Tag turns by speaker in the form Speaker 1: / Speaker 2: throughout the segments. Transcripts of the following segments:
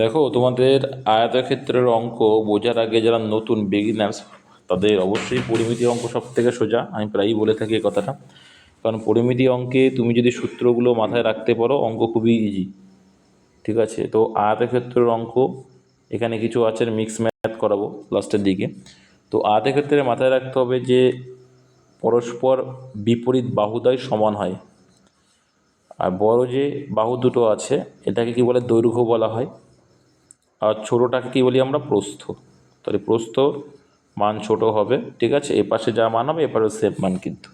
Speaker 1: দেখো, তোমাদের আয়তক্ষেত্রের অঙ্ক বোঝার আগে যারা নতুন বিগিনার্স তাদের অবশ্যই পরিমিতি অঙ্ক সব থেকে সোজা। আমি প্রায়ই বলে থাকি এই কথাটা, কারণ পরিমিতি অঙ্কে তুমি যদি সূত্রগুলো মাথায় রাখতে পারো অঙ্ক খুবই ইজি। ঠিক আছে, তো আয়তক্ষেত্রের অঙ্ক এখানে কিছু আছে, মিক্স ম্যাথ করাবো লাস্টের দিকে। তো আয়তক্ষেত্রে মাথায় রাখতে হবে যে পরস্পর বিপরীত বাহুদ্বয় সমান হয়। আর বড় যে বাহু দুটো আছে এটাকে কি বলে, দৈর্ঘ্য বলা হয়। আর ছোটোটাকে কী বলি আমরা, প্রস্থ। তাহলে প্রস্থ মান ছোট হবে, ঠিক আছে, এ পাশে যা মান হবে এপারে সেম মান কিন্তু।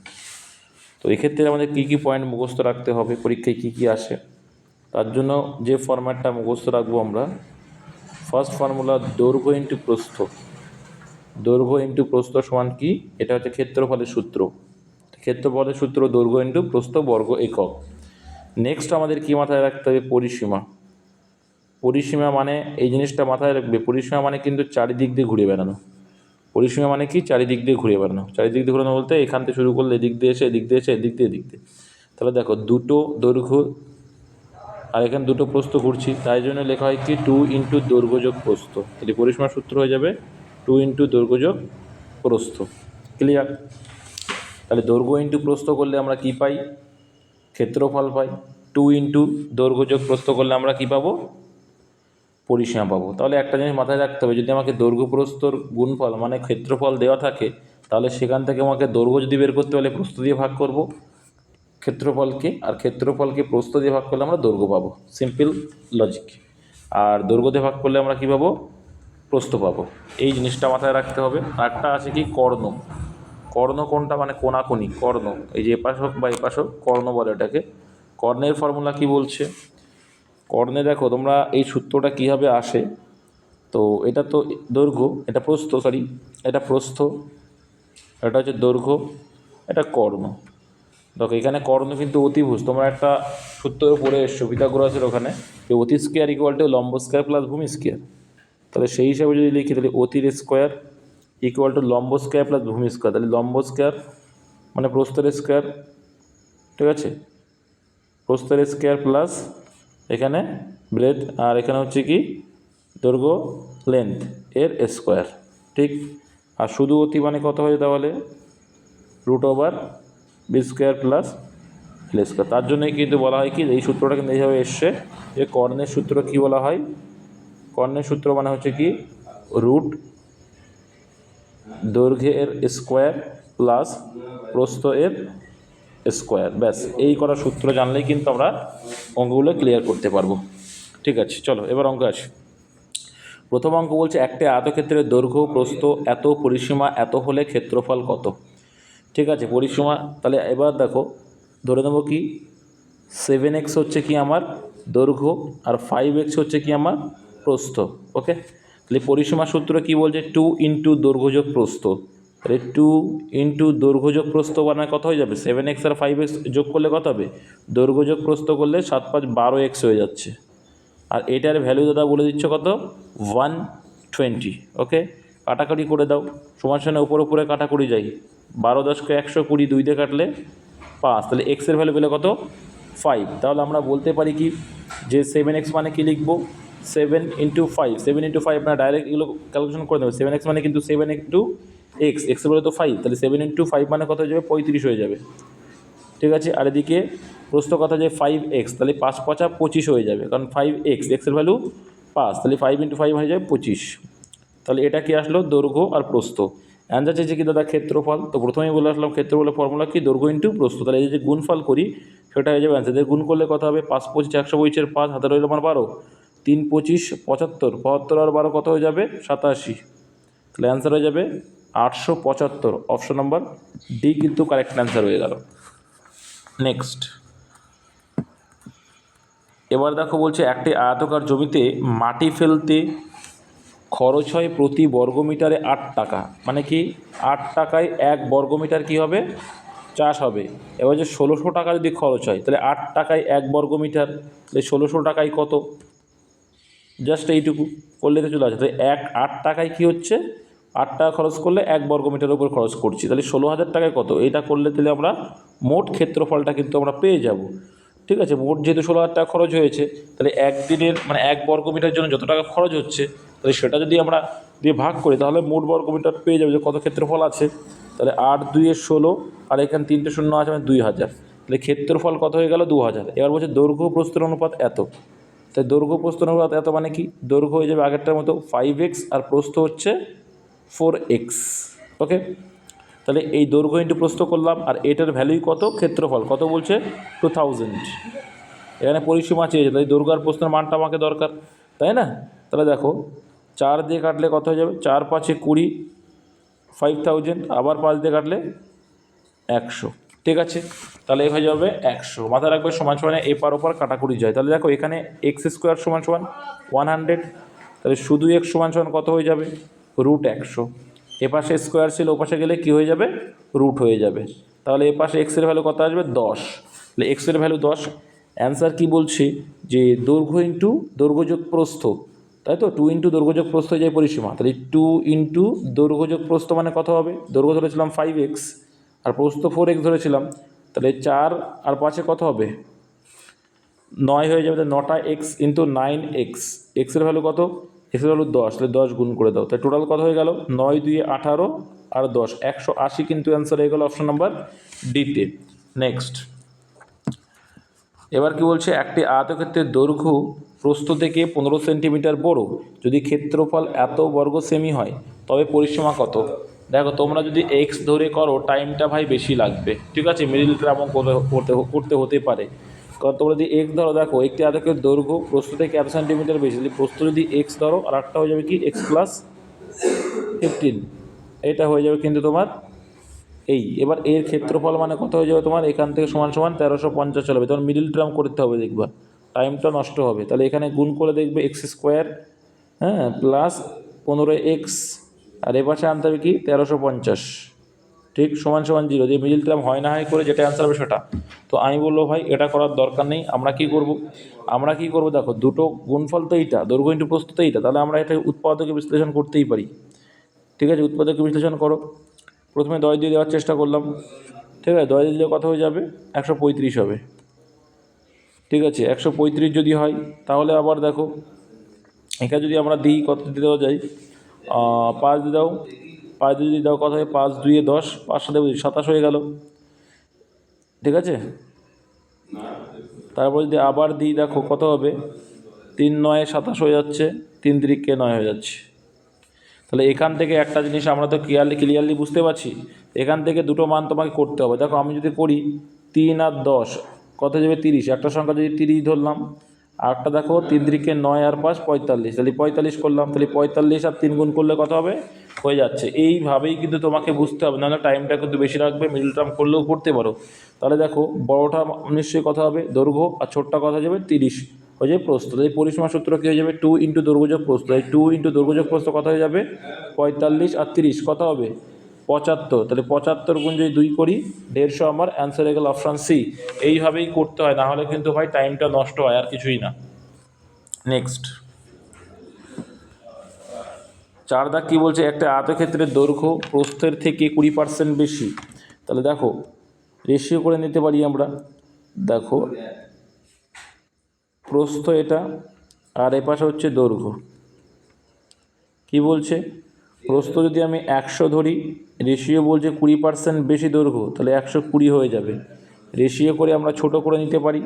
Speaker 1: তো এক্ষেত্রে আমাদের কী কী পয়েন্ট মুখস্থ রাখতে হবে, পরীক্ষায় কী কী আসে, তার জন্য যে ফরম্যাটটা মুখস্থ রাখবো আমরা, ফার্স্ট ফর্মুলা দৈর্ঘ্য ইন্টু প্রস্থ। দৈর্ঘ্য ইন্টু প্রস্থ সমান কি, এটা হচ্ছে ক্ষেত্রফলের সূত্র। ক্ষেত্রফলের সূত্র দৈর্ঘ্য ইন্টু প্রস্থ বর্গ একক। নেক্সট আমাদের কি মাথায় রাখতে হবে, পরিসীমা। পরিসীমা মানে এই জিনিসটা মাথায় রাখবে, পরিসীমা মানে কিন্তু চারিদিক দিয়ে ঘুরে বেড়ানো। পরিসীমা মানে কি, চারিদিক দিয়ে ঘুরে বেড়ানো। চারিদিক দিয়ে ঘুরানো বলতে এখান থেকে শুরু করলে এদিক দিয়ে এসে এদিক দিয়ে এসে এদিক দিয়ে এদিক দিয়ে। তাহলে দেখো, দুটো দৈর্ঘ্য আর এখানে দুটো প্রস্থ ঘুরছি, তাই জন্য লেখা হয় কি, 2 ইন্টু দৈর্ঘ্য যোগ প্রস্থ। এটি পরিসীমার সূত্র হয়ে যাবে 2 ইন্টু দৈর্ঘ্য যোগ প্রস্থ। ক্লিয়ার? তাহলে দৈর্ঘ্য ইন্টু প্রস্থ করলে আমরা কি পাই, ক্ষেত্রফল পাই। 2 ইন্টু দৈর্ঘ্য যোগ প্রস্থ করলে আমরা কি পাবো, পরিসীমা পাবো। তাহলে একটা জিনিস মাথায় রাখতে হবে, যদি আমাকে দৈর্ঘ্য প্রস্থর গুণফল মানে ক্ষেত্রফল দেওয়া থাকে, তাহলে সেখান থেকে আমাকে দৈর্ঘ্য যদি বের করতে হলে প্রস্থ দিয়ে ভাগ করব ক্ষেত্রফলকে, আর ক্ষেত্রফলকে প্রস্থ দিয়ে ভাগ করলে আমরা দৈর্ঘ্য পাবো। Simple logic. আর দৈর্ঘ্য দিয়ে ভাগ করলে আমরা কী পাবো, প্রস্থ পাবো। এই জিনিসটা মাথায় রাখতে হবে। আরেকটা আছে কি, কর্ণ। কর্ণ কোনটা, মানে কোনাকুনি কর্ণ, এই যে এপাশ হোক বা এপাশ হোক, কর্ণ বলে এটাকে। কর্ণের ফর্মুলা কি বলছে, কর্ণে দেখো তোমরা এই সূত্রটা কীভাবে আসে। তো এটা তো দৈর্ঘ্য, এটা প্রস্থ, সরি এটা প্রস্থ, এটা হচ্ছে দৈর্ঘ্য, এটা কর্ণ। দেখো এখানে কর্ণ কিন্তু অতিভুজ, তোমরা একটা সূত্র পড়ে এসছো পিথাগোরাসের ওখানে, যে অতি স্কোয়ার ইকুয়াল টু লম্ব স্কোয়ার প্লাস ভূমি স্কোয়ার। তাহলে সেই হিসাবে যদি লিখি, তাহলে অতির স্কোয়ার ইকুয়াল টু লম্ব স্কোয়ার প্লাস ভূমি স্কোয়ার। তাহলে লম্ব স্কোয়ার মানে প্রস্থের স্কোয়ার, ঠিক আছে, প্রস্থের স্কোয়ার প্লাস এখানে ব্রেড, আর এখানে হচ্ছে কি দৈর্ঘ্য লেন্থ এর স্কোয়ার, ঠিক। আর শুধু অতি মানে কত হয় তাহলে, root over B square plus L square. তার জন্যই কিন্তু বলা হয় কি, এই সূত্রটা কিন্তু এইভাবে এসছে, যে কর্ণের সূত্র কি বলা হয়, কর্ণের সূত্র মানে হচ্ছে কি, রুট দৈর্ঘ্যের স্কোয়ার প্লাস প্রস্থ এর স্কোয়ার। ব্যাস এই করা সূত্র জানলেই কিন্তু আমরা অঙ্কগুলো ক্লিয়ার করতে পারবো। ঠিক আছে, চলো এবার অঙ্ক আসি। প্রথম অঙ্ক বলছে, একটি আয়তক্ষেত্রের দৈর্ঘ্য প্রস্থ এত, পরিসীমা এত হলে ক্ষেত্রফল কত। ঠিক আছে, পরিসীমা, তাহলে এবার দেখো ধরে নেবো কি, 7x হচ্ছে কি আমার দৈর্ঘ্য, আর 5x হচ্ছে কি আমার প্রস্থ। ওকে, তাহলে পরিসীমা সূত্র কি বলছে, 2 ইন্টু দৈর্ঘ্য যোগ প্রস্থ। তাহলে 2 ইন্টু দৈর্ঘ্য যোগ প্রস্থ মানে কত হয়ে যাবে, 7x আর 5x যোগ করলে কত হবে, দৈর্ঘ্য যোগ প্রস্থ করলে 7 5 12x হয়ে যাচ্ছে। আর এটার ভ্যালু দাদা বলে দিচ্ছ কত, 120। ওকে, কাটাকাটি করে দাও, সমান সমান উপরে কাটাকুটি যাই, 12 10 120, 2 দিয়ে কাটলে 5, তাহলে এক্সের ভ্যালু পেলে কত, 5। তাহলে আমরা বলতে পারি কি, যে 7x মানে কি লিখবো, 7 ইন্টু 5, 7 ইন্টু 5 আপনার ডাইরেক্ট এগুলো ক্যালকুলেশন করে দেবে। 7x মানে কিন্তু 7 ইন্টু এক্স, এক্সের বলে তো 5, তাহলে 7 ইন্টু 5 মানে কত হয়ে যাবে, 35 হয়ে যাবে। ঠিক আছে, আর এদিকে প্রস্থ কথা যে 5x, তাহলে 5 5 25 হয়ে যাবে, কারণ 5x, এক্সের ভ্যালু 5, তাহলে 5 ইন্টু 5 হয়ে যাবে 25। তাহলে এটা কি আসলো, দৈর্ঘ্য আর প্রস্থ। অ্যান্সার চেয়েছে কি দাদা, ক্ষেত্রফল। তো প্রথমেই বলে আসলাম ক্ষেত্রফলের ফর্মুলা কি, দৈর্ঘ্য ইন্টু প্রস্থ। তাহলে এই যে গুণফল করি সেটা হয়ে যাবে অ্যান্সার। গুণ করলে কত হবে, 5 25 125 5, হাতে রইল আমার 12, 3 25 75, 75 আর 12 কত হয়ে যাবে, 87। তাহলে অ্যান্সার হয়ে যাবে 875। অপশন নাম্বার ডি কিন্তু কারেক্ট অ্যান্সার হয়ে গেল। নেক্সট, এবার দেখো বলছে, একটি আয়তকার জমিতে মাটি ফেলতে খরচ হয় প্রতি বর্গমিটারে 8 টাকা। মানে কি, 8 টাকায় 1 বর্গমিটার কি হবে, চাষ হবে। এবার যে 1600 টাকা যদি খরচ হয়, তাহলে 8 টাকায় 1 বর্গমিটার, তাহলে 1600 টাকায় কত, জাস্ট এইটুকু করলে তো চলে আসে। তাহলে 8 টাকায় কী হচ্ছে, 8 টাকা খরচ করলে 1 বর্গমিটারের উপর খরচ করছি, তাহলে 16,000 টাকায় কত, এইটা করলে তাহলে আমরা মোট ক্ষেত্রফলটা কিন্তু আমরা পেয়ে যাব। ঠিক আছে, মোট যেহেতু 16,000 টাকা খরচ হয়েছে, তাহলে একদিনের মানে 1 বর্গমিটার জন্য যত টাকা খরচ হচ্ছে, তাহলে সেটা যদি আমরা দিয়ে ভাগ করি তাহলে মোট বর্গমিটার পেয়ে যাবে যে কত ক্ষেত্রফল আছে। তাহলে 8 2 16, আর এখানে 3টে শূন্য আছে মানে 2000, তাহলে ক্ষেত্রফল কত হয়ে গেল 2000। এবার বলছে দৈর্ঘ্য প্রস্থের অনুপাত এত, তাই দৈর্ঘ্য প্রস্থের অনুপাত এত মানে কি, দৈর্ঘ্য হয়ে যাবে আগেরটার মতো 5x আর প্রস্থ হচ্ছে 4x। ওকে, তাহলে এই দৈর্ঘ্য ইন্টু প্রস্থ করলাম, আর এটার ভ্যালুই কত, ক্ষেত্রফল কত বলছে 2000। এখানে পরিসীমা চেয়েছে, তাই দৈর্ঘ্য আর প্রস্থের মানটা আমাকে দরকার, তাই না? তাহলে দেখো 4 দিয়ে কাটলে কত হয়ে যাবে, 4 5 20, 5000, আবার 5 দিয়ে কাটলে 100। ঠিক আছে, তাহলে হয়ে যাবে 100। মাথায় রাখবে সমান সমানে এপার ওপার কাটাকুটি যায়। তাহলে দেখো এখানে x² সমান সমান 100, তাহলে শুধু x সমান সমান কত হয়ে যাবে, √100। এপাশে স্কোয়ার ছিল ওপাশে গেলে কি হয়ে যাবে, রুট হয়ে যাবে। তাহলে এপাশে এক্সের ভ্যালু কত আসবে 10, তাহলে এক্সের ভ্যালু 10। অ্যান্সার কি বলছি যে দৈর্ঘ্য ইন্টু দৈর্ঘ্য যোগ প্রস্থ, তাই তো 2 ইন্টু দৈর্ঘ্য যোগ প্রস্থ হয়ে যায় পরিসীমা। তাহলে 2 ইন্টু দৈর্ঘ্য যোগ প্রস্থ মানে কত হবে, দৈর্ঘ্য ধরেছিলাম 5x আর প্রস্থ 4x ধরেছিলাম, তাহলে 4 আর 5-এ কত হবে 9 হয়ে যাবে। তাহলে 9টা x ইন্টু 9x, এক্সের ভ্যালু কত, এক্সের ভ্যালু 10, তাহলে 10 গুণ করে দাও। তাই টোটাল কত হয়ে গেল 9 2 18 আর 10 180, কিন্তু অ্যান্সার হয়ে গেল অপশন নাম্বার ডিতে। নেক্সট, এবার কি বলছে, একটি আয়তক্ষেত্রের দৈর্ঘ্য প্রস্থ থেকে 15 সেন্টিমিটার বড় যদি ক্ষেত্রফল এত বর্গ সেমি হয় তবে পরিসীমা কত। দেখো তোমরা যদি এক্স ধরে করো টাইমটা ভাই বেশি লাগবে, ঠিক আছে, মিডিল টার্মও করতে হতে পারে। কারণ তোমরা যদি এক্স ধরো, দেখো একটি আয়তক্ষেত্রের দৈর্ঘ্য প্রস্থ থেকে এত সেন্টিমিটার বেশি, যদি প্রস্থ যদি এক্স ধরো আর একটা হয়ে যাবে কি x + 15, এটা হয়ে যাবে কিন্তু তোমার এই। এবার এর ক্ষেত্রফল মানে কত হয়ে যাবে তোমার, এখান থেকে সমান সমান 1350 চলবে। তখন মিডিল টার্ম করতে হবে, দেখবা টাইমটা নষ্ট হবে। তাহলে এখানে গুণ করে দেখবে x², হ্যাঁ, প্লাস 15x, আর এ পাশে আনতে হবে কি 1350, ঠিক সমান সমান 0। যে মিডিল টার্ম হয় না হয় করে যেটা অ্যান্সার হবে সেটা। তো আমি বলবো ভাই এটা করার দরকার নেই। আমরা কি করব, দেখো দুটো গুণফল তো এইটা, দৈর্ঘ্য ইন্টু প্রস্থ তো এইটা, তাহলে আমরা এটা উৎপাদকে বিশ্লেষণ করতেই পারি। ঠিক আছে, উৎপাদকে বিশ্লেষণ করো। প্রথমে 10 দিয়ে দেওয়ার চেষ্টা করলাম, ঠিক আছে, 10 দিয়ে দিলে কত হয়ে যাবে 135 হবে। ঠিক আছে, 135 যদি হয় তাহলে আবার দেখো এখানে যদি আমরা দিই কত দিয়ে দেওয়া যায়, 5 দিয়ে দাও, 5 দিয়ে যদি দাও কত হয়, 5 2 10, 5 7 27 হয়ে গেল। ঠিক আছে, তারপর যদি আবার দিই দেখো কত হবে, 3 9 27 হয়ে যাচ্ছে, 3 3 9 হয়ে যাচ্ছে। তাহলে এখান থেকে একটা জিনিস আমরা তো ক্লিয়ারলি বুঝতে পারছি, এখান থেকে দুটো মান তোমাকে করতে হবে। দেখো আমি যদি করি 3 আর 10 কত যাবে 30, একটা সংখ্যা যদি 30 ধরলাম, আরটা দেখো 3 3 9 আর 5 45, তাহলে 45 করলাম, তাহলে 45 আর 3 গুণ করলে কত হবে, হয়ে যাচ্ছে। এইভাবেই কিন্তু তোমাকে বুঝতে হবে, নাহলে টাইমটা কিন্তু বেশি লাগবে। মিডল টার্ম করলেও করতে পারো। তাহলে দেখো বড়োটা নিশ্চয়ই কথা হবে দৈর্ঘ্য, আর ছোটটা কথা যাবে 30 হয়ে যাবে প্রস্থ। তাই পরিসীমা সূত্র কী হয়ে যাবে, 2 ইন্টু দৈর্ঘ্য যোগ প্রস্থ। তাই 2 ইন্টু দৈর্ঘ্য যোগ প্রস্থ কত হয়ে যাবে 45 আর 30 কত হবে 75। তাহলে 75 গুণ যদি 2 করি 150, আমার অ্যান্সার হয়ে গেল অপশান সি। এইভাবেই করতে হয়, নাহলে কিন্তু ভাই টাইমটা নষ্ট হয়, আর কিছুই না। নেক্সট 4 দাগ কী বলছে, একটা আয়তক্ষেত্রের দৈর্ঘ্য প্রস্থের থেকে 20% বেশি। তাহলে দেখো রেশিও করে নিতে পারি আমরা। দেখো প্রস্থ এটা, আর এ পাশে হচ্ছে দৈর্ঘ্য। কি বলছে, প্রস্থ যদি আমি 100 ধরি, রেশিও বলছে 20% বেশি দৈর্ঘ্য, তাহলে 120 হয়ে যাবে। রেশিও করে আমরা ছোট করে নিতে পারি,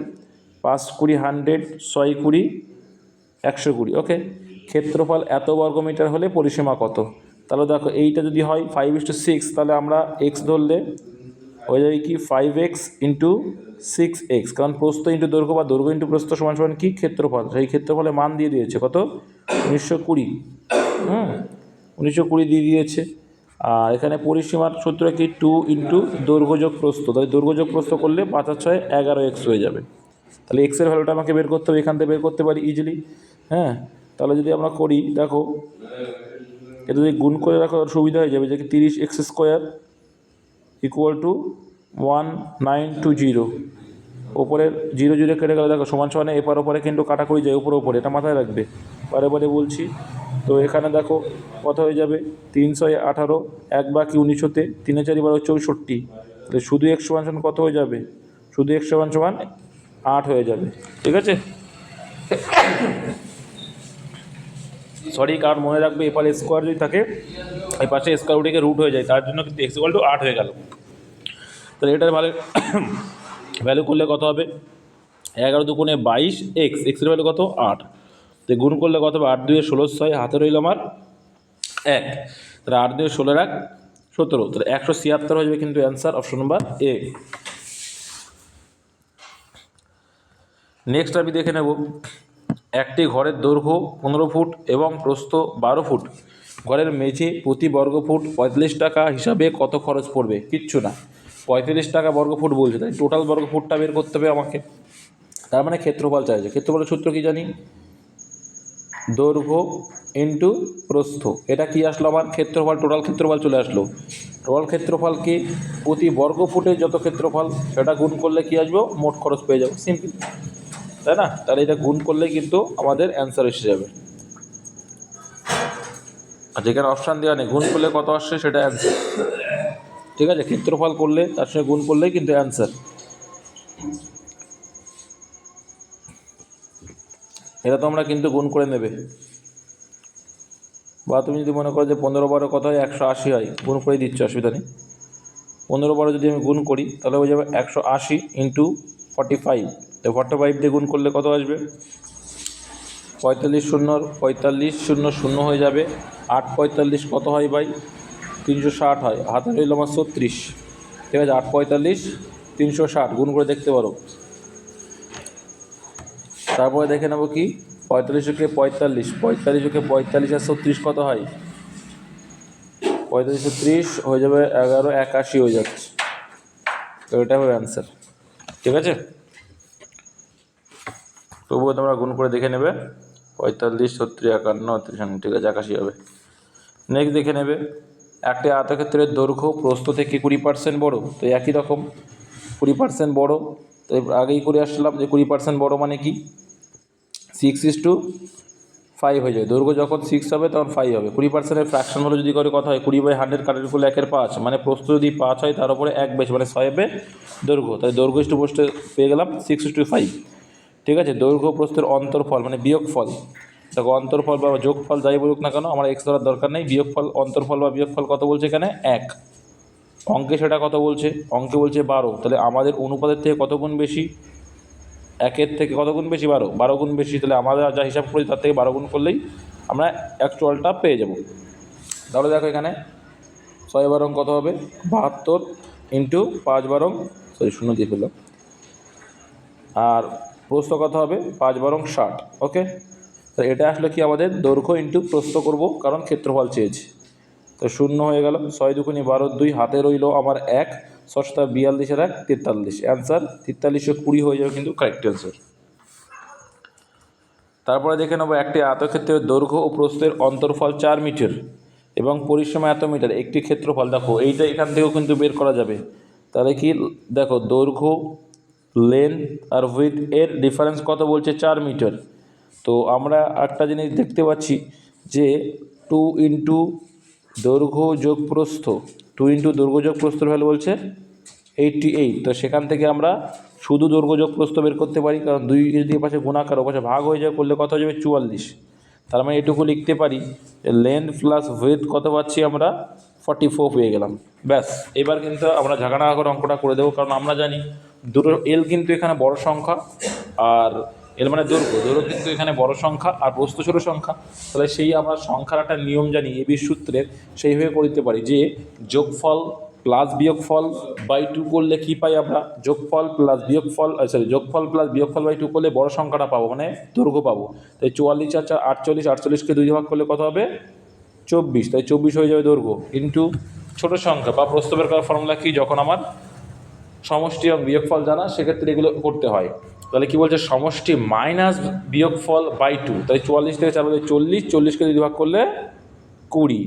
Speaker 1: 5 20 100, 6 20 120। ওকে, ক্ষেত্রফল এত বর্গমিটার হলে পরিসীমা কত। তাহলে দেখো এইটা যদি হয় 5:6, তাহলে আমরা এক্স ধরলে হয়ে যাবে কি 5x ইন্টু 6x, কারণ প্রস্থ ইন্টু দৈর্ঘ্য বা দৈর্ঘ্য ইন্টু প্রস্থ সমান সমান কি ক্ষেত্রফল। সেই ক্ষেত্রফলে মান দিয়ে দিয়েছে কত 1920, 1920 দিয়ে দিয়েছে। আর এখানে পরিসীমার সূত্র কি 2 ইন্টু দৈর্ঘ্য যোগ প্রস্থ, তাহলে দৈর্ঘ্য যোগ প্রস্থ করলে 5 আর 6 11x হয়ে যাবে। তাহলে এক্সের ভ্যালুটা আমাকে বের করতে হবে, এখান থেকে বের করতে পারি ইজিলি। হ্যাঁ, তাহলে যদি আমরা করি দেখো এটা যদি গুণ করে রাখো সুবিধা হয়ে যাবে, যে 30x² ইকুয়াল টু 1920। ওপরের 0 0 কেটে গেলে দেখো সমান সমানে এপার ওপরে কিন্তু কাটাকুটি যায় উপরে ওপরে, এটা মাথায় রাখবে, বারে বারে বলছি। তো এখানে দেখো কত হয়ে যাবে 318, 1 বাকি 1900-তে 3 4 12 64। তাহলে শুধু x সমান সমান কত হয়ে যাবে, শুধু x সমান সমান 8 হয়ে যাবে, ঠিক আছে। সরি, কারণ মনে রাখবে এপারে স্কোয়ার যদি থাকে এই পাশে স্কোয়ার উঠে রুট হয়ে যায়, তার জন্য কিন্তু x = 8 হয়ে গেল। তাহলে এটার ভ্যালু করলে কত হবে? 11 দুগুণে 22 এক্স, এক্সের ভ্যালু কত? 8। তো গুণ করলে কত হবে? 8 2 16, 6 হাতে রইল আমার 1। তাহলে 8 2 16 1 17, তাহলে 176 হয়ে যাবে কিন্তু answer, option number A. Next আমি দেখে নেব, একটি ঘরের দৈর্ঘ্য 15 ফুট এবং প্রস্থ 12 ফুট, ঘরের মেঝে প্রতি বর্গফুট 45 টাকা হিসাবে কত খরচ পড়বে? কিচ্ছু না, 45 টাকা বর্গফুট বলছে, তাই টোটাল বর্গফুটটা বের করতে হবে আমাকে। তার মানে ক্ষেত্রফল চাইছে। ক্ষেত্রফলের সূত্র কি জানি? দৈর্ঘ্য ইন্টু প্রস্থ। এটা কি আসলো আমার? ক্ষেত্রফল, টোটাল ক্ষেত্রফল চলে আসলো। টোটাল ক্ষেত্রফলকে প্রতি বর্গফুটে যত ক্ষেত্রফল সেটা গুণ করলে কি আসবো? মোট খরচ পেয়ে যাবো, সিম্পল, তাই না? তাহলে এটা গুণ করলেই কিন্তু আমাদের অ্যান্সার এসে যাবে। আর যেখানে অপশান দেওয়া নেই, গুণ করলে কত আসছে সেটা অ্যান্সার, ঠিক আছে। ক্ষেত্রফল করলে তার সঙ্গে গুণ করলেই কিন্তু অ্যান্সার। এটা তোমরা কিন্তু গুণ করে নেবে, বা তুমি যদি মনে করো যে 15 12 কত হয়? 180 হয়, গুণ করে দিচ্ছ, অসুবিধা নেই। 15 12 যদি আমি গুণ করি তাহলে হয়ে যাবে 180 ইন্টু 45, তো 45 দিয়ে গুণ করলে কত আসবে? 45 শূন্য 45 শূন্য শূন্য হয়ে যাবে। 8 45 কত হয় ভাই? 360 হয়, হাতে রইল আমার 36, ঠিক আছে। 8 45 360 গুণ করে দেখতে পারো। তারপরে দেখে নেবো কি, 45 কে 45, 45 কে 45 আর 36 কত হয়? 35 30 হয়ে যাবে 11 81 হয়ে যাচ্ছে, তো এটা হবে অ্যান্সার, ঠিক আছে। তবুও তোমরা গুণ করে দেখে নেবে, 45 36 51 53, ঠিক আছে, 81 হবে। নেক্সট দেখে নেবে, একটি আয়তক্ষেত্রের দৈর্ঘ্য প্রস্থ থেকে 20% বড়, তো একই রকম 20% বড়, তো আগেই করে আসলাম যে 20% বড় মানে কি? 6:5 হয়ে যায়। দৈর্ঘ্য যখন 6 হবে তখন 5 হবে। 20%-এর ফ্র্যাকশন হলো যদি করে কথা হয় 20/100 কাটার করলে 1/5, মানে প্রস্থ যদি 5 হয় তার উপরে 1 বেশি, মানে 6 হবে দৈর্ঘ্য, তাই দৈর্ঘ্য ইস্টু প্রস্থ পেয়ে গেলাম 6:5, ঠিক আছে। দৈর্ঘ্য প্রস্থের অন্তরফল মানে বিয়োগফল, দেখো অন্তরফল বা যোগফল যাই বলুক না কেন, আমার এক্স ধরার দরকার নেই। বিয়োগফল, অন্তরফল বা বিয়োগফল কত বলছে এখানে? 1। অঙ্কে সেটা কত বলছে? অঙ্কে বলছে 12, তাহলে আমাদের অনুপাতের থেকে কত গুণ বেশি? 1-এর থেকে কত গুণ বেশি? 12 গুণ বেশি। তাহলে আমাদের যা হিসাব করি তার থেকে 12 গুণ করলেই আমরা অ্যাকচুয়ালটা পেয়ে যাব। তাহলে দেখো এখানে 6 বারং কত হবে? 72 ইন্টু 5 বারং, সরি শূন্য দিয়ে ফেললাম, আর প্রস্থ কত হবে? 5 বারং 60, ওকে। তো এটা আসলে কি আমাদের দৈর্ঘ্য ইন্টু প্রস্থ করব, কারণ ক্ষেত্রফল চেয়েছি। তো শূন্য হয়ে গেল, 6 দুগুণে 12 2, হাতে রইল আমার 1, 6 42 আর 1 43, অ্যান্সার 4320 হয়ে যাবে কিন্তু কারেক্ট অ্যান্সার। তারপরে দেখে নেবো, একটি আয়তক্ষেত্রের দৈর্ঘ্য ও প্রস্থের অন্তর্ফল 4 মিটার এবং পরিসীমা এত মিটার, একটি ক্ষেত্রফল। দেখো এইটা এখান থেকেও কিন্তু বের করা যাবে। তাহলে কি, দেখো দৈর্ঘ্য, লেন্থ আর উইথ এর ডিফারেন্স কত বলছে? 4 মিটার। তো আমরা একটা জিনিস দেখতে পাচ্ছি যে 2 ইন্টু দৈর্ঘ্য যোগ প্রস্থ, 2 ইন্টু দৈর্ঘ্য যোগ প্রস্থর ভ্যালু বলছে 88, তো সেখান থেকে আমরা শুধু দৈর্ঘ্য যোগ প্রস্থ বের করতে পারি, কারণ 2 যদি পাশে গুণাকার ও পাশে ভাগ হয়ে যায় করলে কত হয়ে যাবে? 44। তার মানে এটুকু লিখতে পারি, লেন্থ প্লাস উইথ কত পাচ্ছি আমরা? 44 পেয়ে গেলাম। ব্যাস, এবার কিন্তু আমরা ঝাঁকানাকা করে অঙ্কটা করে দেবো, কারণ আমরা জানি দুটো এল কিন্তু এখানে বড় সংখ্যা, আর এল মানে দৈর্ঘ্য, দৈর্ঘ্য কিন্তু এখানে বড় সংখ্যা আর প্রস্থ ছোট সংখ্যা। তাহলে সেই আমরা সংখ্যার একটা নিয়ম জানি এবির সূত্রের, সেইভাবে করে দিতে পারি যে যোগফল প্লাস বিয়োগফল বাই 2 করলে কী পাই আমরা? যোগফল প্লাস বিয়োগফল, যোগফল প্লাস বিয়োগফল বাই 2 করলে বড় সংখ্যাটা পাবো, মানে দৈর্ঘ্য পাবো। তাই 44 আর 4 48, 48কে 2 ভাগ করলে কত হবে? 24, তাই 24 হয়ে যাবে দৈর্ঘ্য ইন্টু ছোট সংখ্যা বা প্রস্থ বের করার ফর্মুলা কি? যখন আমার সমষ্টি এবং বিয়োগফল জানা, সেক্ষেত্রে এগুলো করতে হয়। তাহলে কি বলছে? সমষ্টি মাইনাস বিয়োগফল বাই 2, তাই 44 থেকে 4 40, 40কে 2 ভাগ করলে 20,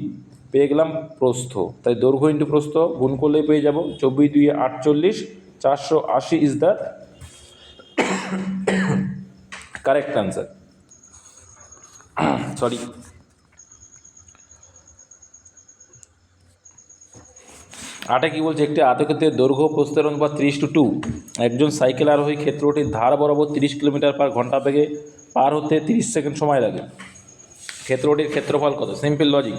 Speaker 1: পেয়ে গেলাম প্রস্থ। তাই দৈর্ঘ্য ইন্টু প্রস্থ গুণ করলেই পেয়ে যাব 24 2 48, 480 is the correct answer. Sorry, আটা কি বলছে, একটি আয়তক্ষেত্রের দৈর্ঘ্য প্রস্থের অনুপাত 30:2। একজন সাইকেল আরোহী ক্ষেত্রটির ধার বরাবর 30 কিলোমিটার/ঘন্টা বেগে পার হতে 30 সেকেন্ড সময় লাগে। ক্ষেত্রটির ক্ষেত্রফল কত? Simple logic.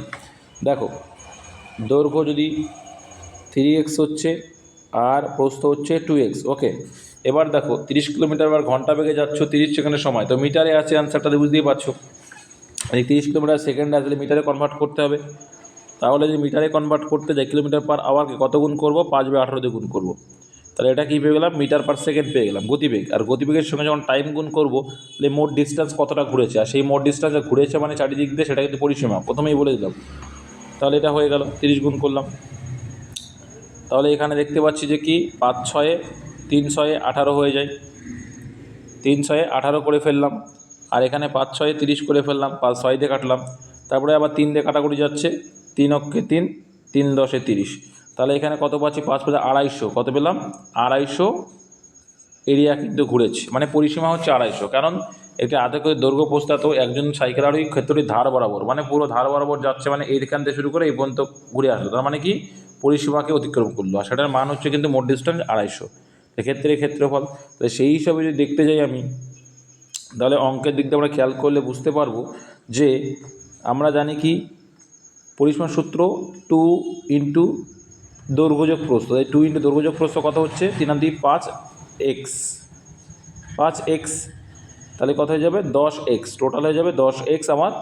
Speaker 1: দেখো, দৈর্ঘ্য যদি 3x হচ্ছে আর প্রস্থ হচ্ছে 2x, ওকে। এবার দেখো 30 কিলোমিটার/ঘন্টা বেগে যাচ্ছ 30 সেকেন্ডের সময়, তো মিটারে আছে অ্যান্সারটাতে, বুঝতেই পারছো। এই 30 কিলোমিটার সেকেন্ডে আসলে মিটারে কনভার্ট করতে হবে। তাহলে যদি মিটারে কনভার্ট করতে যাই কিলোমিটার/আওয়ারকে কত গুণ করবো? 5/18 দিয়ে গুণ করবো। তাহলে এটা কী পেয়ে গেলাম? মিটার/সেকেন্ড পেয়ে গেলাম, গতিবেগ। আর গতিবেগের সঙ্গে যখন টাইম গুণ করবো, তাহলে মোট ডিস্টেন্স কতটা ঘুরেছে, আর সেই মোট ডিস্টেন্স ঘুরেছে মানে চারিদিক দিয়ে, সেটা কিন্তু পরিসীমা প্রথমেই বলে দিলাম। তাহলে এটা হয়ে গেল, 30 গুণ করলাম। তাহলে এখানে দেখতে পাচ্ছি যে কি 5 6 3 6 18 হয়ে যায়, 3 6 18 করে ফেললাম। আর এখানে 5 6 30 করে ফেললাম, 5 6 দিয়ে কাটলাম। তারপরে আবার 3 দিয়ে কাটাকুটি যাচ্ছে, 3 অক্ষে 3, 3 10 30। তাহলে এখানে কত পাচ্ছি? 5 5 250। কত পেলাম? 250 এরিয়া কিন্তু ঘুরেছে, মানে পরিসীমা হচ্ছে 250। কারণ একটি আয়তক্ষেত্রের দৈর্ঘ্য প্রস্থ তো একজন সাইকেল আরোহী ক্ষেত্রটির ধার বরাবর, মানে পুরো ধার বরাবর যাচ্ছে, মানে এইখান থেকে শুরু করে এই পর্যন্ত ঘুরে আসলো, তার মানে কি পরিসীমাকে অতিক্রম করলো, আর সেটার মান হচ্ছে কিন্তু মোট ডিস্টেন্স 250। এক্ষেত্রে ক্ষেত্রফল। তো সেই হিসাবে যদি দেখতে যাই আমি, তাহলে অঙ্কের দিক দিয়ে আমরা খেয়াল করলে বুঝতে পারবো যে আমরা জানি কি পরিসীমার সূত্র 2 ইন্টু দৈর্ঘ্য যোগ প্রস্থ। এই 2 ইন্টু দৈর্ঘ্য যোগ প্রস্থ কত হচ্ছে? 3 আর 2 5x, 5x। তাহলে কত হয়ে যাবে? 10x। টোটাল হয়ে যাবে 10x আমার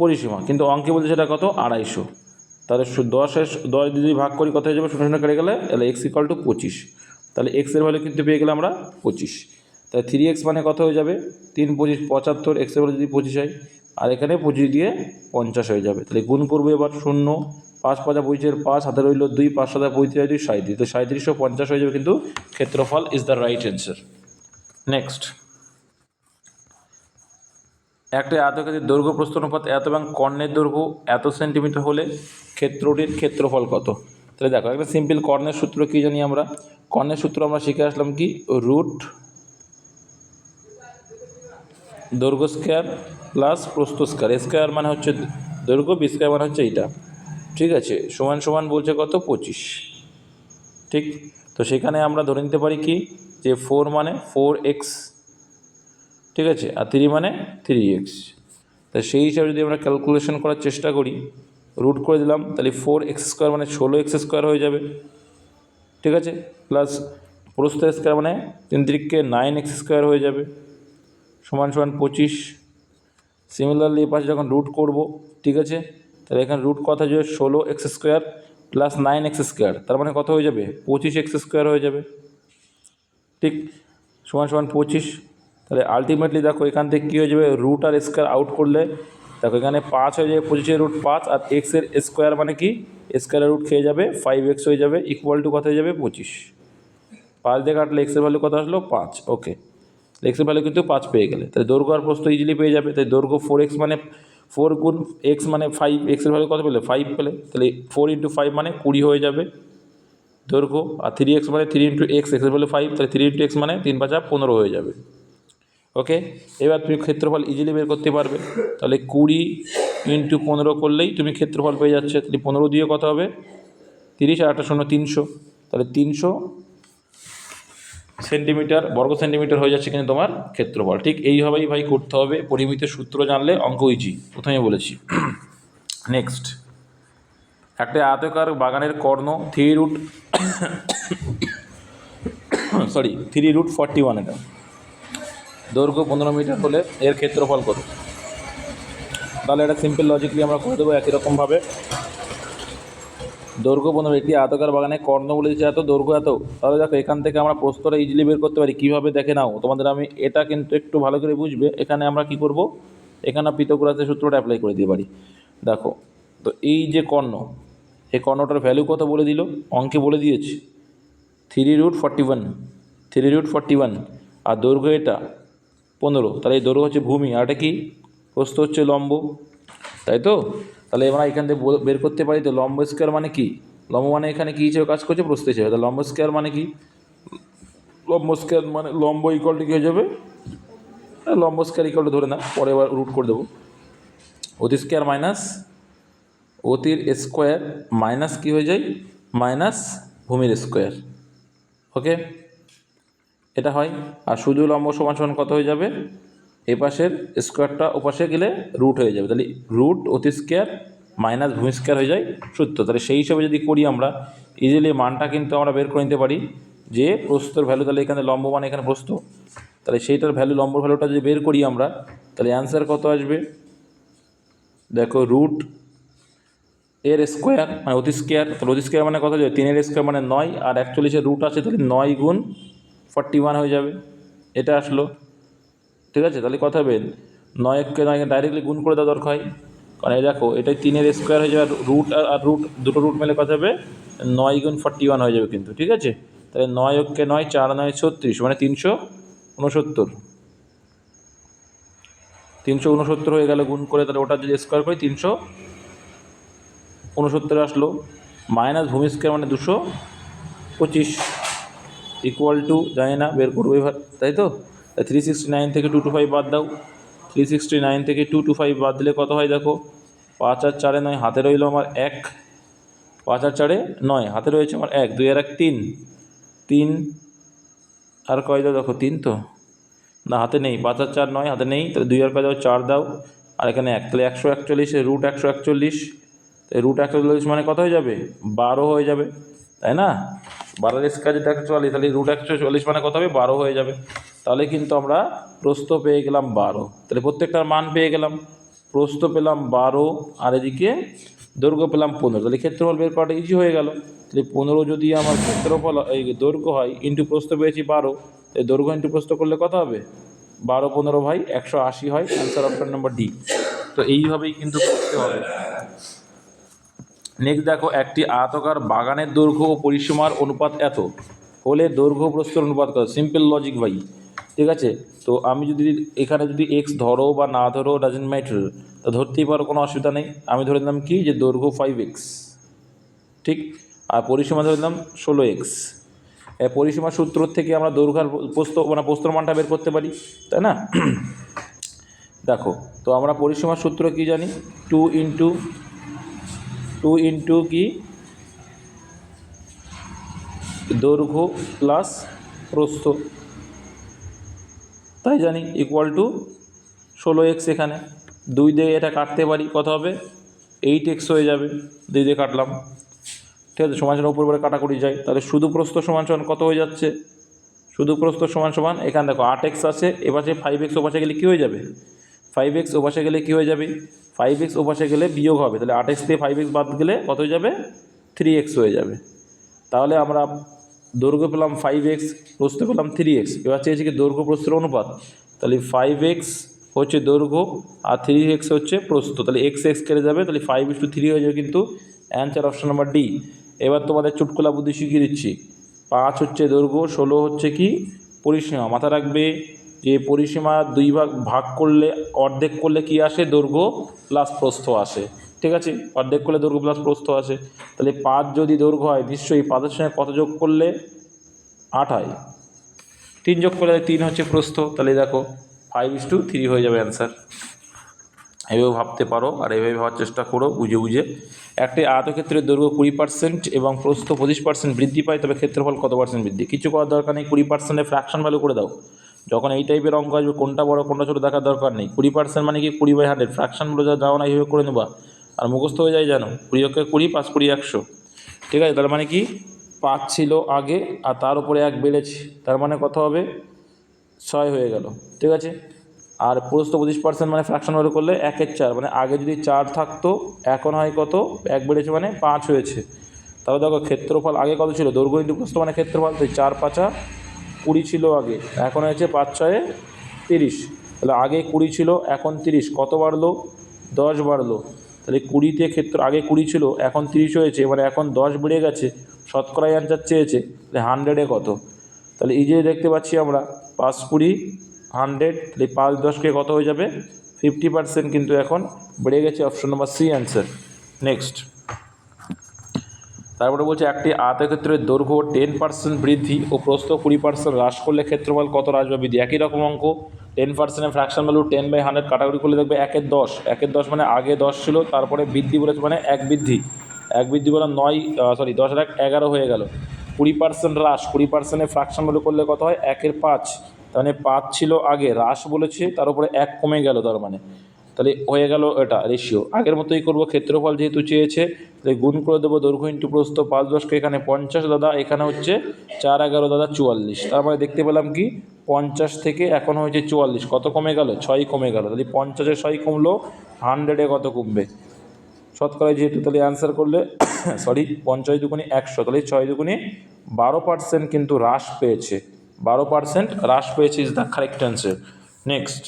Speaker 1: পরিসীমা, কিন্তু অঙ্কে বলছে সেটা কত? 250। তাহলে 10 যদি ভাগ করি কত হয়ে যাবে? 0 0 কেটে গেলে, তাহলে x = 25। তাহলে x এর ভ্যালু কিন্তু পেয়ে গেলে আমরা 25। তাহলে 3x মানে কত হয়ে যাবে? 3 25 75, x এর ভ্যালু যদি 25 হয়, আর এখানে 25 দিয়ে 50 হয়ে যাবে। তাহলে গুণ করবো এবার, 0 5 5 25 5, হাতে রইল 2, 5 7 35 2 37। তো 37 ও 50 হয়ে যাবে, কিন্তু ক্ষেত্রফল is the right answer. Next, একটা আয়তক্ষেত্রের দৈর্ঘ্য প্রস্থ অনুপাত এত এবং কর্ণের দৈর্ঘ্য এত সেন্টিমিটার হলে ক্ষেত্রটির ক্ষেত্রফল কত? তাহলে দেখো, একটা সিম্পল কর্ণের সূত্র কী জানি আমরা? কর্ণের সূত্র আমরা শিখে আসলাম কি, রুট দৈর্ঘ্য স্কোয়ার প্লাস প্রস্থ স্কোয়ার। স্কোয়ার মানে হচ্ছে দৈর্ঘ্য, বি স্কোয়ার মানে হচ্ছে এইটা, ঠিক আছে। সমান সমান বলছে কত? 25, ঠিক। তো সেখানে আমরা ধরে নিতে পারি কি, যে 4 মানে 4x, ঠিক আছে, আর 3 মানে 3x। তা সেই হিসাবে যদি আমরা ক্যালকুলেশন করার চেষ্টা করি, রুট করে দিলাম, তাহলে 4x² মানে 16x² হয়ে যাবে, ঠিক আছে। প্লাস প্রস্থের স্কোয়ার মানে 3 3 9x² হয়ে যাবে, সমান সমান 25। সিমিলারলি এই পাশে যখন রুট করব, ঠিক আছে, তাহলে এখানে রুট কথা যে 16x² প্লাস 9x², তার মানে কত হয়ে যাবে? 25x² হয়ে যাবে, ঠিক, সমান সমান 25। তাহলে আলটিমেটলি দেখো এখান থেকে কী হয়ে যাবে? রুট আর স্কোয়ার আউট করলে দেখো এখানে 5 হয়ে যাবে, 25 রুট 5, আর এক্সের স্কোয়ার মানে কি স্কোয়ারের রুট খেয়ে যাবে, 5x হয়ে যাবে, ইকুয়াল টু কত হয়ে যাবে? 25। 5 দিয়ে কাটলে এক্সের ভ্যালু কত আসলো? 5, ওকে। এক্সের ভ্যালু কিন্তু 5 পেয়ে গেলে, তাহলে দৈর্ঘ্য আর প্রস্থ ইজিলি পেয়ে যাবে। তাই দৈর্ঘ্য 4x মানে 4 গুণ x মানে 5, এক্সের ভ্যালু কত পেলে? 5 পেলে, তাহলে 4 × 5 মানে 20 হয়ে যাবে দৈর্ঘ্য। আর 3x মানে 3 × x, এক্সের ভ্যালু 5, তাহলে 3 × x মানে 3 5 15 হয়ে যাবে, ওকে। এবার তুমি ক্ষেত্রফল ইজিলি বের করতে পারবে। তাহলে 20 × 15 করলেই তুমি ক্ষেত্রফল পেয়ে যাচ্ছে। তাহলে 15 দিয়ে কত হবে? 30, আর 8 0 300, তাহলে 300 সেন্টিমিটার, বর্গ সেন্টিমিটার হয়ে যাচ্ছে কিন্তু তোমার ক্ষেত্রফল। ঠিক এইভাবেই ভাই করতে হবে, পরিমিতির সূত্র জানলে অঙ্ক ইজি, প্রথমে বলেছি। নেক্সট, একটা আয়তাকার বাগানের কর্ণ 3√41, এটা দৈর্ঘ্য 15 মিটার হলে এর ক্ষেত্রফল কত? তাহলে এটা সিম্পল লজিকলি আমরা করে দেবো একই রকমভাবে। দৈর্ঘ্য 15, একটি আয়তাকার বাগানে কর্ণ বলে দিচ্ছে এত, দৈর্ঘ্য এত। তাহলে দেখো এখান থেকে আমরা প্রস্থটা ইজিলি বের করতে পারি। কীভাবে দেখে নাও, তোমাদের আমি এটা কিন্তু একটু ভালো করে বুঝবে। এখানে আমরা কি করব, এখানে পিথাগোরাসের সূত্রটা অ্যাপ্লাই করে দিতে পারি। দেখো, তো এই যে কর্ণ, এই কর্ণটার ভ্যালু কত বলে দিল, অঙ্কে বলে দিয়েছে 3√41, আর দৈর্ঘ্য এটা 15। তাহলে এই দৈর্ঘ্য হচ্ছে ভূমি, আর এটা কি? প্রস্থ হচ্ছে লম্ব, তাই তো। তাহলে আমরা এখান থেকে বের করতে পারি, তো লম্ব স্কোয়ার মানে কি? লম্ব মানে এখানে কী হিসেবে কাজ করছে? প্রস্থ হিসেবে। তাহলে লম্ব স্কোয়ার মানে কি? লম্ব স্কোয়ার মানে লম্ব ইকুয়াল টু কী হয়ে যাবে? লম্ব স্কোয়ার ইকুয়াল টু ধরে না, পরে এবার রুট করে দেবো, অতি স্কোয়ার মাইনাস অতির স্কোয়ার মাইনাস কী হয়ে যায়, মাইনাস ভূমির স্কোয়ার। ওকে, এটা হয়। আর শুধু লম্ব সমান সমান কত হয়ে যাবে, এ পাশের স্কোয়ারটা ওপাশে গেলে রুট হয়ে যাবে, তাহলে রুট অতি স্কোয়ার মাইনাস ভূমি স্কোয়ার হয়ে যায় সূত্র। তাহলে সেই হিসাবে যদি করি আমরা ইজিলি মানটা কিন্তু আমরা বের করে নিতে পারি যে প্রস্থর ভ্যালু, তাহলে এখানে লম্ব মানে এখানে প্রস্থ, তাহলে সেইটার ভ্যালু লম্ব ভ্যালুটা যদি বের করি আমরা, তাহলে অ্যান্সার কত আসবে দেখো, রুট এর স্কোয়ার মানে অতি স্কোয়ার, তাহলে অতি স্কোয়ার মানে কত যাবে, 3 এর স্কোয়ার মানে 9, আর 41-এর রুট আছে, তাহলে 9 গুণ 41 হয়ে যাবে, এটা আসলো। ঠিক আছে, তাহলে কথা হবে 9-কে 9 ডাইরেক্টলি গুণ করে দেওয়া দরকার হয়, কারণ এই দেখো এটাই 3 এর স্কোয়ার হয়ে যাবে, রুট আর রুট দুটো রুট মেলে কথা হবে 9 গুণ 41 হয়ে যাবে কিন্তু। ঠিক আছে, তাহলে 9-কে 9, 4 9 36 মানে 369, 369 হয়ে গেল গুণ করে, তাহলে ওটা যদি স্কোয়ার করি 369 আসলো, মাইনাস ভূমি স্কোয়ার মানে 225 ইকুয়াল টু, জানি না বের করবো এবার, তাই তো 369 থেকে 225 বাদ দাও, 369 থেকে 225 বাদ দিলে কত হয় দেখো, 5 আর 4 9, হাতে রইল আমার 1, 5 আর 4 9, হাতে রয়েছে আমার 1, 2 আর 1 3, 3 আর কয় দাও দেখো 3 তো না, হাতে নেই, 5 আর 4 9 হাতে নেই, তাহলে 2 আর কয় দাও 4 দাও, আর এখানে 1, তাহলে 141, রুট 141, রুট 141 মানে কত হয়ে যাবে, 12 হয়ে যাবে, তাই না, 12 স্কোয়ার যেটা 144, তাহলে রুট 144 মানে কত হবে, 12 হয়ে যাবে। তাহলে কিন্তু আমরা প্রস্থ পেয়ে গেলাম 12, তাহলে প্রত্যেকটার মান পেয়ে গেলাম, প্রস্থ পেলাম 12 আর এদিকে দৈর্ঘ্য পেলাম 15, তাহলে ক্ষেত্রফল বের করাটা ইজি হয়ে গেল। তাহলে 15 যদি আমার ক্ষেত্রফল এই দৈর্ঘ্য হয় ইন্টু প্রস্থ পেয়েছি 12, তাই দৈর্ঘ্য ইন্টু প্রস্থ করলে কত হবে, 12 15 ভাই 180 হয়, অ্যান্সার অপশন নম্বর ডি। তো এইভাবেই কিন্তু করতে হবে। নেক্সট দেখো, একটি আয়তাকার বাগানের দৈর্ঘ্য ও পরিসীমার অনুপাত এত হলে দৈর্ঘ্য প্রস্থের অনুপাত কত, সিম্পল লজিক ভাই। ঠিক আছে, তো আমি যদি এখানে যদি এক্স ধরো বা না ধরো ডাজেন্ট ম্যাটার, তা ধরতেই পারো, কোনো অসুবিধা নেই। আমি ধরে নিলাম কি যে দৈর্ঘ্য 5x, ঠিক, আর পরিসীমা ধরে নিলাম 16x। পরিসীমা সূত্র থেকে আমরা দৈর্ঘ্য প্রস্থ মানে প্রস্থর মানটা বের করতে পারি, তাই না। দেখো, তো আমরা পরিসীমার সূত্র কি জানি, 2 ইন্টু কি দৈর্ঘ্য প্লাস প্রস্থ, তাই জানি, ইকুয়াল টু 16x। এখানে 2 দিয়ে এটা কাটতে পারি, কত হবে 8x হয়ে যাবে, 2 দিয়ে কাটলাম। ঠিক আছে, সমান সমান উপর উপরে কাটাকুটি যায়, তাহলে শুধু প্রস্থ সমান সমান কত হয়ে যাচ্ছে, শুধু প্রস্থ সমান সমান এখানে দেখো 8x আছে, এপাশে 5x ওপাশে গেলে কী হয়ে যাবে, 5x ওপাশে গেলে কী হয়ে যাবে, 5x ওপাশে গেলে বিয়োগ হবে, তাহলে 8x থেকে 5x বাদ গেলে কত হয়ে যাবে, 3x হয়ে যাবে। তাহলে আমরা দৈর্ঘ্য পেলাম 5x, প্রস্থ পেলাম 3x। এবার চেয়েছি কি দৈর্ঘ্য প্রস্থের অনুপাত, তাহলে 5x হচ্ছে দৈর্ঘ্য আর 3x হচ্ছে প্রস্থ, তাহলে x কেটে যাবে, তাহলে 5:3 হয়ে যাবে কিন্তু, অ্যান্সার অপশন নাম্বার ডি। এবার তোমাদের চুটকুলা বুদ্ধি শিখিয়ে দিচ্ছি, 5 হচ্ছে দৈর্ঘ্য, 16 হচ্ছে কি পরিসীমা। মাথা রাখবে যে পরিসীমা 2 ভাগ করলে অর্ধেক করলে কি আসে, দৈর্ঘ্য প্লাস প্রস্থ আসে। ঠিক আছে, অর্ধেক করলে দৈর্ঘ্য প্লাস প্রস্থ আসে, তাহলে 5 যদি দৈর্ঘ্য হয় নিশ্চয়ই 5-এর সঙ্গে কত যোগ করলে 8 হয়, 3 যোগ করলে 3 হচ্ছে প্রস্থ, তাহলে দেখো 5:3 হয়ে যাবে অ্যান্সার। এভাবে ভাবতে পারো আর এভাবে ভাবার চেষ্টা করো বুঝে বুঝে। একটি আয়তক্ষেত্রের দৈর্ঘ্য 20% এবং প্রস্থ 25% বৃদ্ধি পায়, তবে ক্ষেত্রফল কত পার্সেন্ট বৃদ্ধি, কিছু করার দরকার নেই, 20% ফ্র্যাকশন ভ্যালু করে দাও। যখন এই টাইপের অঙ্ক আসবে কোনটা বড় কোনটা ছোটো দেখার দরকার নেই, 20% মানে কি 20/100, ফ্র্যাকশনগুলো যা যাও না এইভাবে করে নেবা, আর মুখস্থ হয়ে যায় জানো, 20 20 5 20 100। ঠিক আছে, তার মানে কি 5 ছিল আগে আর তার উপরে 1 বেড়েছে, তার মানে কত হবে 6 হয়ে গেল। ঠিক আছে, আর প্রস্থ 25% মানে ফ্র্যাকশন ভ্যালু করলে 1/4, মানে আগে যদি 4 থাকতো এখন হয় কত, 1 বেড়েছে মানে 5 হয়েছে। তাহলে দেখো ক্ষেত্রফল আগে কত ছিল, দৈর্ঘ্য ইন্টু প্রস্থ মানে ক্ষেত্রফল, তো 4 5 20 ছিল আগে, এখন হয়েছে 5 6 30, তাহলে আগে 20 ছিল এখন 30, কত বাড়লো 10 বাড়লো, তাহলে 20-তে ক্ষেত্র আগে 20 ছিল এখন 30 হয়েছে, মানে এখন 10 বেড়ে গেছে, শতকরাই অ্যান্সার চেয়েছে, তাহলে 100-এ কত, তাহলে এই যে দেখতে পাচ্ছি আমরা 5 20 100, তাহলে 5 10-কে কত হয়ে যাবে 50% কিন্তু এখন বেড়ে গেছে, option number C answer. Next তারপরে বলছে একটি আয়তক্ষেত্রের দৈর্ঘ্য 10% বৃদ্ধি ও প্রস্থ 20% হ্রাস করলে ক্ষেত্রফল কত হ্রাস বা বৃদ্ধি। একই রকম অঙ্ক, 10% ফ্র্যাকশন ভ্যালু 10/100 কাটাকুটি করলে দেখবে 1/10, 1/10 মানে আগে 10 ছিল, তারপরে বৃদ্ধি বলেছে মানে এক বৃদ্ধি, এক বৃদ্ধি বলে 10/11 হয়ে গেল। 20% হ্রাস, 20%-এর ফ্র্যাকশন ভ্যালু করলে কত হয়, 1/5, তার মানে 5 ছিল আগে, হ্রাস বলেছে তার উপরে 1 কমে গেল, তার মানে তাহলে হয়ে গেল এটা রেশিও। আগের মতোই করবো, ক্ষেত্রফল যেহেতু চেয়েছে তাহলে গুণ করে দেবো দৈর্ঘ্য ইন্টু প্রস্থ, 5×10 এখানে 50 দাদা, এখানে হচ্ছে 4×11 দাদা 44, তার মানে দেখতে পেলাম কি 50 থেকে এখন হয়েছে 44, কত কমে গেল, 6 কমে গেল। তাহলে 50-এ 6 কমলো, 100-এ কত কমবে শতকরা যেহেতু, তাহলে অ্যান্সার করলে 50 × 100, তাহলে 6 × 12% কিন্তু হ্রাস পেয়েছে, 12% হ্রাস পেয়েছে is the correct answer. Next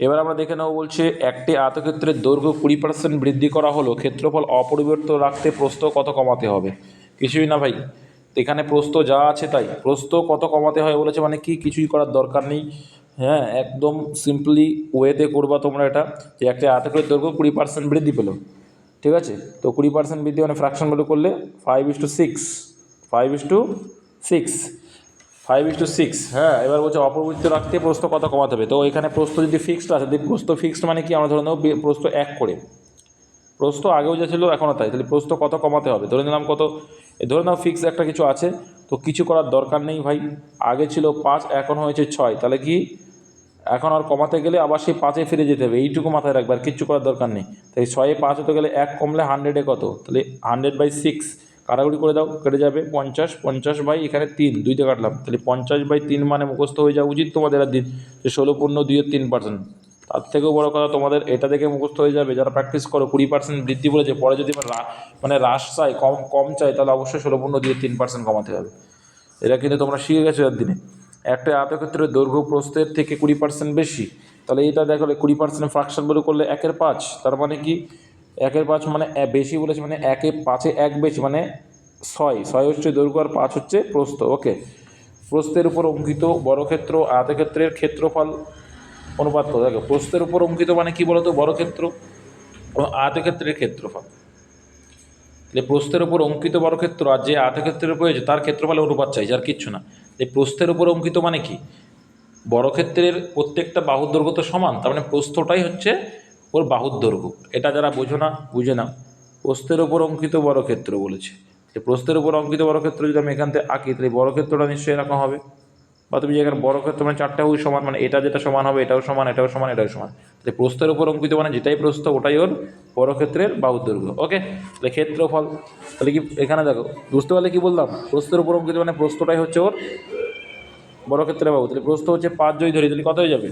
Speaker 1: এবার আমরা দেখে নেব, বলছে একটি আয়তক্ষেত্রের দৈর্ঘ্য 20% বৃদ্ধি করা হলো, ক্ষেত্রফল অপরিবর্তিত রাখতে প্রস্থ কত কমাতে হবে। কিছুই না ভাই, এখানে প্রস্থ যা আছে তাই, প্রস্থ কত কমাতে হয় বলেছে মানে কি, কিছুই করার দরকার নেই। হ্যাঁ, একদম সিম্পলি ওয়েতে করবা তোমরা এটা, যে একটা আয়তক্ষেত্রের দৈর্ঘ্য 20% বৃদ্ধি পেলো, ঠিক আছে, তো 20% বৃদ্ধি মানে ফ্র্যাকশন ভ্যালু করলে 5:6, 5:6, 5:6। হ্যাঁ, এবার বলছে অপরিবর্তিত রাখতে প্রস্থ কত কমাতে হবে। তো এখানে প্রস্থ যদি ফিক্সড আছে, যদি প্রস্থ ফিক্সড মানে কি, আমরা ধরে নেব প্রস্থ 1 করে, প্রস্থ আগেও যা ছিল এখনও তাই, তাহলে প্রস্থ কত কমাতে হবে, ধরে নিলাম কত, ধরে নাও ফিক্স একটা কিছু আছে, তো কিছু করার দরকার নেই ভাই, আগে ছিল 5 এখন হয়েছে 6, তাহলে কি এখন আর কমাতে গেলে আবার সেই 5-এ ফিরে যেতে হবে, এইটুকু মাথায় রাখবে, আর কিচ্ছু করার দরকার নেই। তাই 6-এ 5 হতে গেলে 1 কমলে 100-এ কত, তাহলে 100/6 কাটাকুটি করে দাও, কেটে যাবে 50, 50 বাই এখানে 3, 2 কাটলাম, তাহলে 50/3 মানে মুখস্থ হয়ে যাওয়া উচিত তোমাদের আর দিন, যে 16×2=3%। তার থেকেও বড় কথা, তোমাদের এটা দেখে মুখস্থ হয়ে যাবে যারা প্র্যাকটিস করো, 20% বৃদ্ধি বলেছে, পরে যদি মানে হ্রাস চাই, কম চাই, তাহলে অবশ্যই 16×2=3% কমাতে হবে। এটা কিন্তু তোমরা শিখে গেছো এর দিনে। একটা আয়তক্ষেত্রের দৈর্ঘ্য প্রস্থের থেকে 20% বেশি, তাহলে এটা দেখো 20% ফ্র্যাকশন ভ্যালু করলে 1/5, তার মানে কি 1/5 মানে বেশি বলেছে, মানে 1/5-এ 1 বেশি মানে 6 হচ্ছে দৈর্ঘ্য আর 5 হচ্ছে প্রস্থ। ওকে, প্রস্থের উপর অঙ্কিত বর্গক্ষেত্র আয়তক্ষেত্রের ক্ষেত্রফল অনুপাত করো। দেখো প্রস্থের উপর অঙ্কিত মানে কি বলতো, বর্গক্ষেত্র ও আয়তক্ষেত্রের ক্ষেত্রফল, তাহলে প্রস্থের উপর অঙ্কিত বর্গক্ষেত্র আর যে আয়তক্ষেত্রের উপর হয়েছে তার ক্ষেত্রফলের অনুপাত চাইছে, আর কিচ্ছু না। এই প্রস্থের উপর অঙ্কিত মানে কি, বর্গক্ষেত্রের প্রত্যেকটা বাহুর দৈর্ঘ্য তো সমান, তার মানে প্রস্থটাই হচ্ছে ওর বাহুর দৈর্ঘ্য। এটা যারা বোঝো না বুঝে নাও, প্রস্থের উপর অঙ্কিত বর্গক্ষেত্র বলেছে, যে প্রস্থের উপর অঙ্কিত বর্গক্ষেত্র যদি আমি এখান থেকে আঁকি, তাহলে বর্গক্ষেত্রটা নিশ্চয়ই এরকম হবে। বা তুমি যেখানে বর্গক্ষেত্র মানে 4টা হুই সমান, মানে এটা যেটা সমান হবে এটাও সমান, এটাও সমান, এটাও সমান, তাহলে প্রস্থের উপর অঙ্কিত মানে যেটাই প্রস্থ ওটাই ওর বর্গক্ষেত্রের বাহুর দৈর্ঘ্য। ওকে, তাহলে ক্ষেত্রফল, তাহলে কি এখানে দেখো বুঝতে পারলে কি বললাম, প্রস্থের উপর অঙ্কিত মানে প্রস্থটাই হচ্ছে ওর বর্গক্ষেত্রের বাহু, তাহলে প্রস্থ হচ্ছে 5 যদি ধরি, তাহলে কত হয়ে যাবে,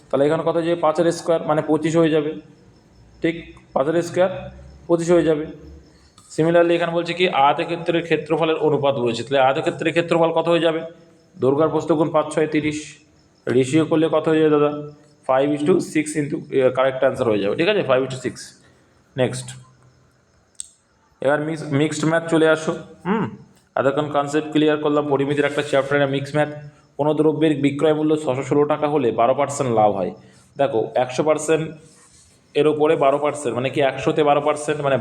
Speaker 1: তাহলে এখানে কত হয়ে যাবে, 5-এর স্কোয়ার মানে 25 হয়ে যাবে, ঠিক, 5-এর স্কোয়ার 25 হয়ে যাবে। সিমিলারলি এখানে বলছে কি আয়তক্ষেত্রের ক্ষেত্রফলের অনুপাত বলেছে, তাহলে আয়তক্ষেত্রের ক্ষেত্রফল কত হয়ে যাবে, দৈর্ঘ্য আর প্রস্থ গুণ 5×6 30, রেশিও করলে কত হয়ে যাবে দাদা, 5:6 কিন্তু কারেক্ট অ্যান্সার হয়ে যাবে, ঠিক আছে, 5:6। নেক্সট এবার মিক্সড ম্যাথ চলে আসো। এতক্ষণ কনসেপ্ট ক্লিয়ার করলাম, পরিমিতির একটা চ্যাপ্টারে মিক্স ম্যাথ। কোনো দ্রব্যের বিক্রয় মূল্য 616 টাকা হলে 12% লাভ হয়। দেখো 100% এর ওপরে 12%, মানে কি 100-তে 12%, মানে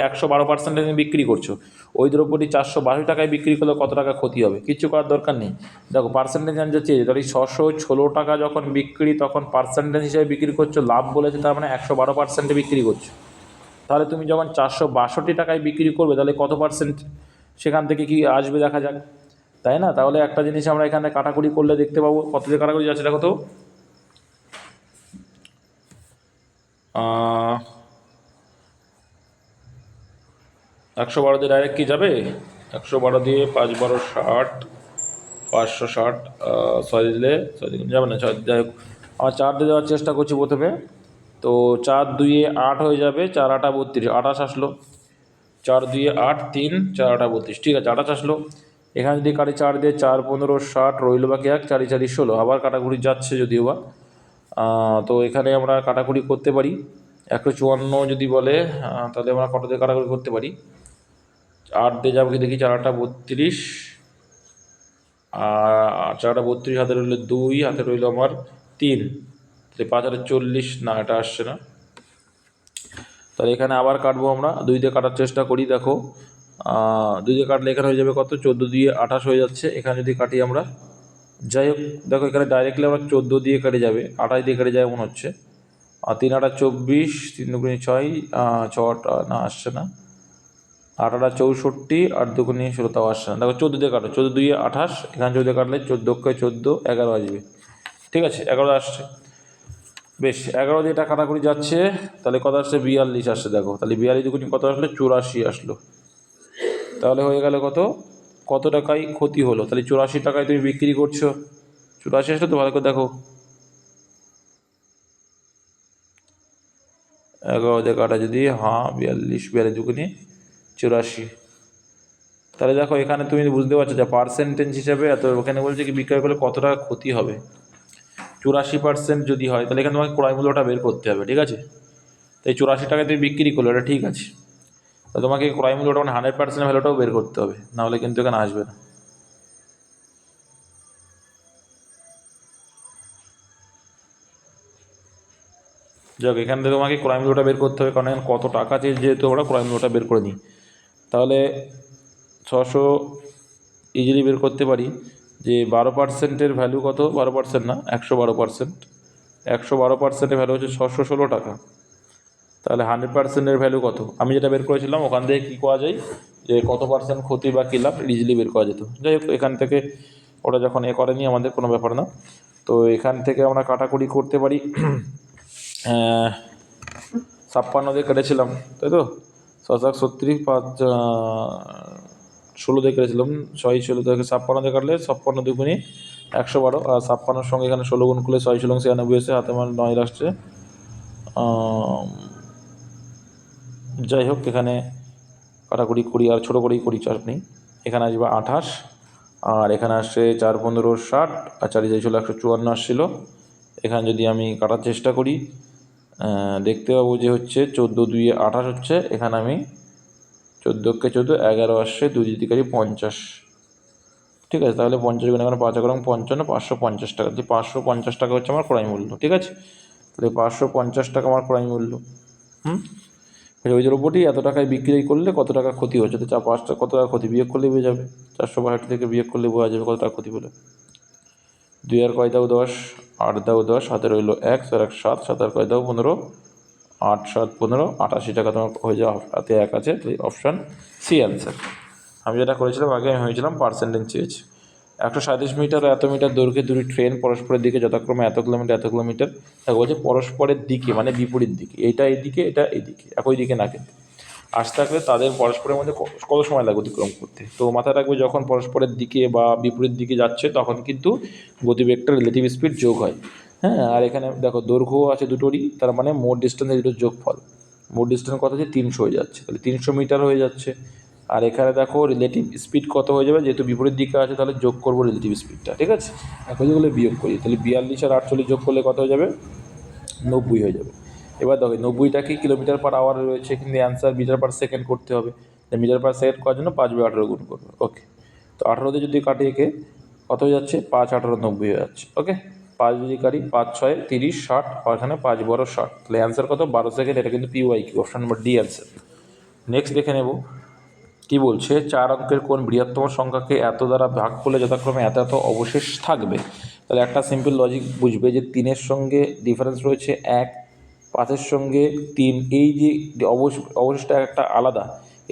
Speaker 1: 112% তুমি বিক্রি করছো, ওই দ্রব্যটি 482 টাকায় বিক্রি করলে কত টাকা ক্ষতি হবে, কিচ্ছু করার দরকার নেই। দেখো পার্সেন্টেজ আনতে চেয়েছে, তাহলে 616 টাকা যখন বিক্রি তখন পার্সেন্টেজ হিসেবে বিক্রি করছো, লাভ বলেছে তার মানে 112%-এ বিক্রি করছো। তাহলে তুমি যখন 462 টাকায় বিক্রি করবে তাহলে কত পার্সেন্ট সেখান থেকে কি আসবে দেখা যাক, তাই না। তাহলে একটা জিনিস আমরা এখানে কাটাকুটি করলে দেখতে পাবো, কত যে কাটাকুটি যাচ্ছে দেখো তো, 112 দিয়ে ডাইরেক্ট কি যাবে, 112 দিয়ে 5×12 = 60, 560, 6 দিলে 6 যাবে না, 6 যাই হোক, আমার 4 দিয়ে দেওয়ার চেষ্টা করছি প্রথমে, তো 4×2 = 8 হয়ে যাবে, 4×8 = 32, 28 আসলো, 4×2 = 8, 3, 4×8 = 32, ঠিক আছে, 28 আসলো। এখানে যদি কাটি 4 দিয়ে, 4×15 = 60, রইল বাকি 1, 4×4 = 16, আবার কাটাকুটি যাচ্ছে যদিও বা, তো এখানে আমরা কাটাকুটি করতে পারি, 154 যদি বলে, তাহলে আমরা কত দিয়ে কাটাকুটি করতে পারি, 8 দিয়ে যাবো কি দেখি, 4×8 = 32, আর 4×8 = 32, হাতে রইল 2, হাতে রইল আমার 3, তাহলে 5×8 = 40, না এটা আসছে না, তাহলে এখানে আবার কাটবো আমরা, 2 দিয়ে কাটার চেষ্টা করি। দেখো 2 দিয়ে কাটলে এখানে হয়ে যাবে কত, 14 দিয়ে 28 হয়ে যাচ্ছে। এখানে যদি কাটি আমরা, যাই হোক দেখো এখানে ডাইরেক্টলি আমরা 14 দিয়ে কেটে যাবে, 28 দিয়ে কেটে যাবে মনে হচ্ছে। আর 3 8 24, 3 2 6, 6টা না আসছে না, 8 8 64, 8 2 16, তাও আসছে না। দেখো 14 দিয়ে কাটো, 14 2 28, এখানে 14 দিয়ে কাটলে 14 11 আসবে। ঠিক আছে, 11 আসছে, বেশ। 11 দিয়ে এটা কাটাকুটি যাচ্ছে, তাহলে কত আসছে, 42 আসছে। দেখো তাহলে 42 দুগুণে কত আসলো, 84 আসলো। তাহলে হয়ে গেল কত, কত টাকায় ক্ষতি হলো, তাহলে 84 টাকায় তুমি বিক্রি করছো। 84 আসলে তো ভালো করে দেখো, 11 দিয়ে কাটা যদি, 42 দুগুণে 84। তাহলে দেখো এখানে তুমি বুঝতে পারছো যে পার্সেন্টেজ হিসাবে এত, ওখানে বলছে কি বিক্রয় করলে কত টাকা ক্ষতি হবে। 84% যদি হয় তাহলে এখানে তোমাকে ক্রয় মূল্যটা বের করতে হবে। ঠিক আছে, তাই 84 টাকায় তুমি বিক্রি করলো, এটা ঠিক আছে। তো তোমাকে ক্রয় মূল্যটা মানে 100% ভ্যালুটাও বের করতে হবে, নাহলে কিন্তু এখানে আসবে না। যাক, এখান থেকে তোমাকে ক্রয় মূল্যটা বের করতে হবে, কারণ এখানে কত টাকা চেয়ে যেহেতু আমরা ক্রয় মূল্যটা বের করে নিই। তাহলে 600 ইজিলি বের করতে পারি যে 12%-এর ভ্যালু কত, 12% না, 112%। 112%-এর ভ্যালু হচ্ছে 616 টাকা। তাহলে 100%-এর ভ্যালু কত, আমি যেটা বের করেছিলাম ওখান থেকে কী করা যায়, যে কত পার্সেন্ট ক্ষতি বা কী লাভ ইজিলি বের করা যেত। যাই হোক, এখান থেকে ওটা যখন করেনি আমাদের কোনো ব্যাপার না। তো এখান থেকে আমরা কাটাকুটি করতে পারি। 56 দিয়ে কেটেছিলাম, তাই তো, 6 5 16 দিয়ে কেটেছিলাম, 6 16 থেকে 56 দিয়ে কাটলে 56 দুগুণে 112, আর 56-র সঙ্গে এখানে 16 গুণ করলে 6 16 96 এসে হাতে আমার 9 আসছে। যাই হোক, এখানে কাটাকুটি করি, আর ছোটো করেই করি, চাপ নেই। এখানে আসবে 28, আর এখানে আসছে 4 15 60, আর 4 ছিল 154 আসছিল। এখানে যদি আমি কাটার চেষ্টা করি, দেখতে পাবো যে হচ্ছে 14 2 28 হচ্ছে। এখানে আমি 14কে 14, 11 আসছে, 2 যদি করি 50। ঠিক আছে, তাহলে 50 গুণ এখানে 5 55, 550 টাকা। 550 টাকা হচ্ছে আমার ক্রয় মূল্য। ঠিক আছে, তাহলে 550 টাকা আমার ক্রয় মূল্য। ওইটার উপরই এত টাকায় বিক্রি করলে কত টাকা ক্ষতি হচ্ছে, তো 5টা কত টাকা ক্ষতি বিয়োগ করলে বোঝা যাবে। 462 থেকে বিয়োগ করলে বোঝা যাবে কত টাকা ক্ষতি হলো। 2 আর কয় দাও 10, 8 দাও 10, হাতে রইল 1, 4 1 7, 7 আর কয় দাও 15, 8 7 15, 88 টাকা তোমার হয়ে যাওয়া, হাতে 1 আছে, তাই অপশান সি অ্যান্সার। আমি যেটা করেছিলাম আগে, আমি হয়েছিলাম পার্সেন্টেজ চেয়েছি। 137 মিটার ও এত মিটার দৈর্ঘ্যে দুটি ট্রেন পরস্পরের দিকে যথাক্রমে এত কিলোমিটার এত কিলোমিটার, তাকে বলছে পরস্পরের দিকে মানে বিপরীত দিকে, এটা এইদিকে এটা এইদিকে, একই দিকে না কিন্তু আসতে থাকলে তাদের পরস্পরের মধ্যে কত সময় লাগবে অতিক্রম করতে। তো মাথায় রাখবে যখন পরস্পরের দিকে বা বিপরীত দিকে যাচ্ছে তখন কিন্তু গতিবেগটা রিলেটিভ স্পিড যোগ হয়। হ্যাঁ, আর এখানে দেখো দৈর্ঘ্য আছে দুটোরই, তার মানে মোট ডিস্টেন্সের দুটোর যোগফল। মোট ডিস্টেন্স কত হচ্ছে, 300 হয়ে যাচ্ছে, তাহলে 300 মিটার হয়ে যাচ্ছে। আর এখানে দেখো রিলেটিভ স্পিড কত হয়ে যাবে, যেহেতু বিপরীত দিকে আছে তাহলে যোগ করবো রিলেটিভ স্পিডটা। ঠিক আছে, এখন যেগুলো বিয়োগ করি, তাহলে 42 আর 48 যোগ করলে কত হয়ে যাবে, 90 হয়ে যাবে। এবার দেখো 90টা কি কিলোমিটার পার আওয়ার রয়েছে, কিন্তু অ্যান্সার মিটার পার সেকেন্ড করতে হবে। মিটার পার সেকেন্ড করার জন্য 5/18 গুণ করবে। ওকে, তো 18 যদি কাটি একে কত হয়ে যাচ্ছে, 5 18 90 হয়ে যাচ্ছে। ওকে, 5 যদি কাটি 5 6 30 60, আর এখানে 5 12 60, তাহলে অ্যান্সার কত, 12 সেকেন্ড। এটা কিন্তু PYQ, option number D answer. Next দেখে নেব কি বলছে, 4 অঙ্কের কোন বৃহত্তম সংখ্যাকে এত দ্বারা ভাগ করলে যথাক্রমে এত এত অবশেষ থাকবে। তাহলে একটা সিম্পল লজিক বুঝবে যে 3-এর সঙ্গে ডিফারেন্স রয়েছে 1, 5-এর সঙ্গে 3, এই যে অবশিষ্ট একটা আলাদা,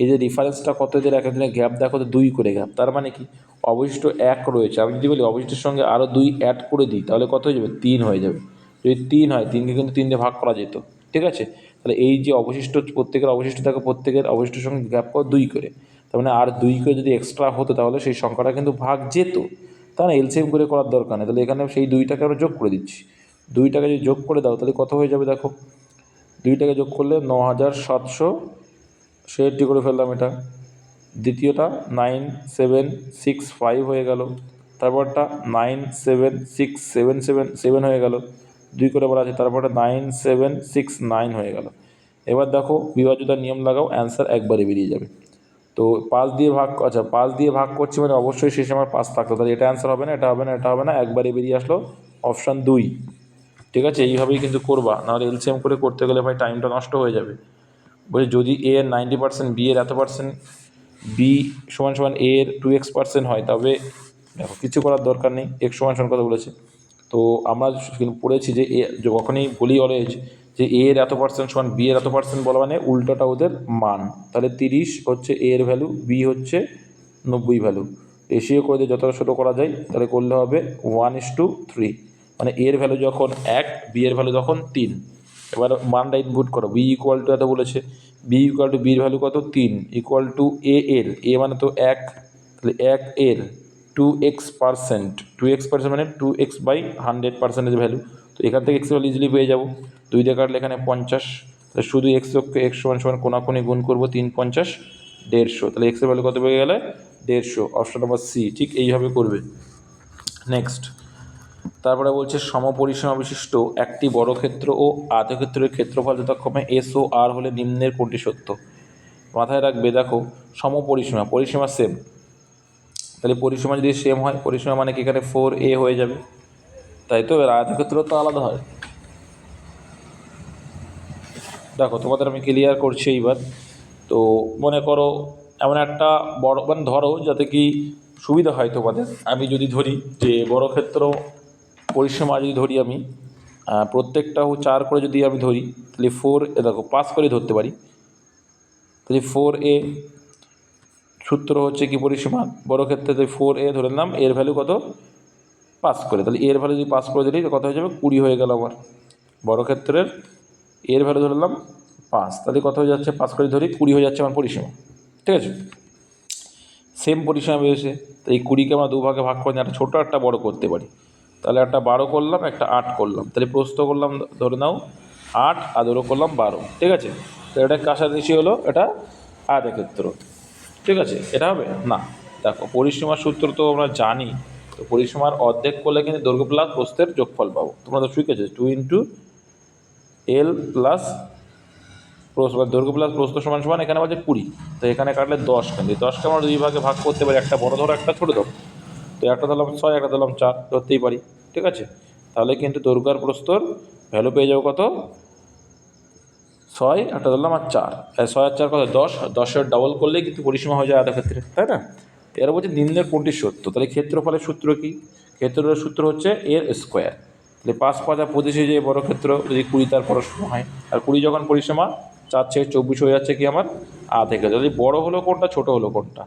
Speaker 1: এই যে ডিফারেন্সটা কত, এদের এক একদিনের গ্যাপ দেখো তো 2 করে গ্যাপ, তার মানে কি অবশিষ্ট 1 রয়েছে। আমি যদি বলি অবশিষ্টের সঙ্গে আরও 2 অ্যাড করে দিই তাহলে কত হয়ে যাবে, 3 হয়ে যাবে। যদি 3 হয়, 3কে কিন্তু 3 দিয়ে ভাগ করা যেত। ঠিক আছে, তাহলে এই যে অবশিষ্ট প্রত্যেকের অবশিষ্ট থাকে, প্রত্যেকের অবশিষ্টের সঙ্গে গ্যাপ করো 2 করে, তার মানে আর 2 করে যদি এক্সট্রা হতো তাহলে সেই সংখ্যাটা কিন্তু ভাগ যেত। তাহলে এলসিএম করে করার দরকার নেই, তাহলে এখানে সেই 2টাকে আমরা যোগ করে দিচ্ছি। 2টাকে যদি যোগ করে দাও তাহলে কত হয়ে যাবে, দেখো 2টাকে যোগ করলে 9767 করে ফেললাম এটা। দ্বিতীয়টা 97657 হয়ে গেল, তারপরটা 97677 হয়ে গেল, 2 করে বলা আছে, তারপরটা 9769 হয়ে গেল। এবার দেখো বিভাজ্যতার নিয়ম লাগাও, অ্যান্সার একবারে বেরিয়ে যাবে। তো 5 দিয়ে ভাগ, আচ্ছা 5 দিয়ে ভাগ করছি মানে অবশ্যই শেষে আমার 5 থাকতো, তাহলে এটা অ্যান্সার হবে না, এটা হবে না, এটা হবে না, একবারে বেরিয়ে আসলো অপশান 2। ঠিক আছে, এইভাবেই কিন্তু করবা, নাহলে এলসিএম করে করতে গেলে ভাই টাইমটা নষ্ট হয়ে যাবে। বলছে যদি এ এর 90%, বি এর এত পার্সেন্ট, বি সমান সমান এ এর 2x% হয়, তবে দেখো কিছু করার দরকার নেই, এক্স সমান সমান কথা বলেছে। তো আমরা পড়েছি যে এ যখনই বলি অলওয়েজ যে এ এর এত পার্সেন্ট সমান বি এর এত পার্সেন্ট বলা মানে উল্টোটা ওদের মান। তাহলে 30 হচ্ছে এ এর ভ্যালু, বি হচ্ছে 90 ভ্যালু। রেশিও করে দিয়ে যতটা ছোটো করা যায় তাহলে করলে হবে 1:3, মানে এর ভ্যালু যখন 1, বি এর ভ্যালু তখন 3। এবার মানটা ইনপুট করো, বি ইকুয়াল টু এত বলেছে, বি ইকুয়াল টু বির ভ্যালু কত 3, ইকুয়াল টু এ এর, এ মানে তো 1, তাহলে 1 এর 2x%, 2x% মানে 2x/100% ভ্যালু। তো এখান থেকে এক্স ভ্যালু ইজিলি পেয়ে যাবো, 2 দিয়ে কাটলে এখানে 50, তাহলে শুধু এক্সকে এক্স সমান সমান কোনাকুনি গুণ করবো, 3 50 150, তাহলে এক্সের ভ্যালু কত পেয়ে গেলে 150। অপশন নাম্বার সি ঠিক এইভাবে করবে। নেক্সট তারপরে বলছে সমপরিসীমা বিশিষ্ট একটি বর্গক্ষেত্র ও আয়তক্ষেত্রের ক্ষেত্রফল যথাক্রমে এস ও আর হলে নিম্নের কোনটি সত্য। মাথায় রাখবে, দেখো সমপরিসীমা, পরিসীমা সেম, তাহলে পরিসীমা যদি সেম হয়, পরিসীমা মানে কি এখানে 4a হয়ে যাবে, তাই তো। এর আয়তক্ষেত্র তো আলাদা হয়। দেখো তোমাদের আমি ক্লিয়ার করছি এইবার। তো মনে করো এমন একটা বড়, মানে ধরো যাতে কি সুবিধা হয় তোমাদের, আমি যদি ধরি যে বর্গক্ষেত্র পরিসীমা যদি ধরি আমি প্রত্যেকটা 4 করে যদি আমি ধরি, তাহলে 4, দেখো 5 করে ধরতে পারি, তাহলে 4a সূত্র হচ্ছে কি পরিসীমা বর্গক্ষেত্রে, তাই 4a ধরে নিলাম, এর ভ্যালু কত 5 করে, তাহলে এর ভ্যালু যদি 5 করে দিই তো কত হয়ে যাবে 20 হয়ে গেল আমার। বর্গক্ষেত্রের এর ভ্যালু ধরলাম 5, তাহলে কত হয়ে যাচ্ছে 5 করে ধরি 20 হয়ে যাচ্ছে আমার পরিসীমা, ঠিক আছে। সেম পরিসীমা বেরিয়েছে, তো এই 20কে আমরা দুভাগে ভাগ করে একটা ছোটো একটা বড় করতে পারি, তাহলে একটা 12 করলাম, একটা 8 করলাম, তাহলে প্রস্থ করলাম ধরে নাও 8 আর দৈর্ঘ্য করলাম 12, ঠিক আছে। তো এটা কাছাকাছি হলো, এটা আয়তক্ষেত্র, ঠিক আছে। এটা হবে না, দেখো পরিসীমার সূত্র তো আমরা জানি, তো পরিসীমার অর্ধেক করলে কিন্তু দৈর্ঘ্য প্লাস প্রস্থের যোগফল পাবো, তোমরা তো শিখেছো 2 × L প্লাস প্রস্থ, দৈর্ঘ্য প্লাস প্রস্থ সমান সমান এখানে বলছে 20, তো এখানে কাটলে 10, কিন্তু 10কে আমরা 2 ভাগে ভাগ করতে পারি, একটা বড় ধরো একটা ছোটো ধরো, তো একটা ধরলাম 6, একটা ধরলাম 4, ধরতেই পারি, ঠিক আছে। তাহলে কিন্তু দৈর্ঘ্য আর প্রস্থর ভ্যালু পেয়ে যাবো কত 6, একটা ধরলাম আর 4, 6 আর 4 কত 10, 10-এর ডবল করলেই কিন্তু পরিসীমা হয়ে যায় আয়তক্ষেত্রে, তাই না। এরা বলছে নিম্নের কোনটি সত্য, তাহলে ক্ষেত্রফলের সূত্র কি, ক্ষেত্রফলের সূত্র হচ্ছে এর স্কোয়ার, তাহলে 5 5 আর 25 যে বড় ক্ষেত্র, যদি 20 তার পরিসীমা হয়, আর 20 যখন পরিসীমা 4 থেকে 24 হয়ে যাচ্ছে কি আমার থেকে, তাহলে বড় হলো কোনটা ছোট হলো কোনটা,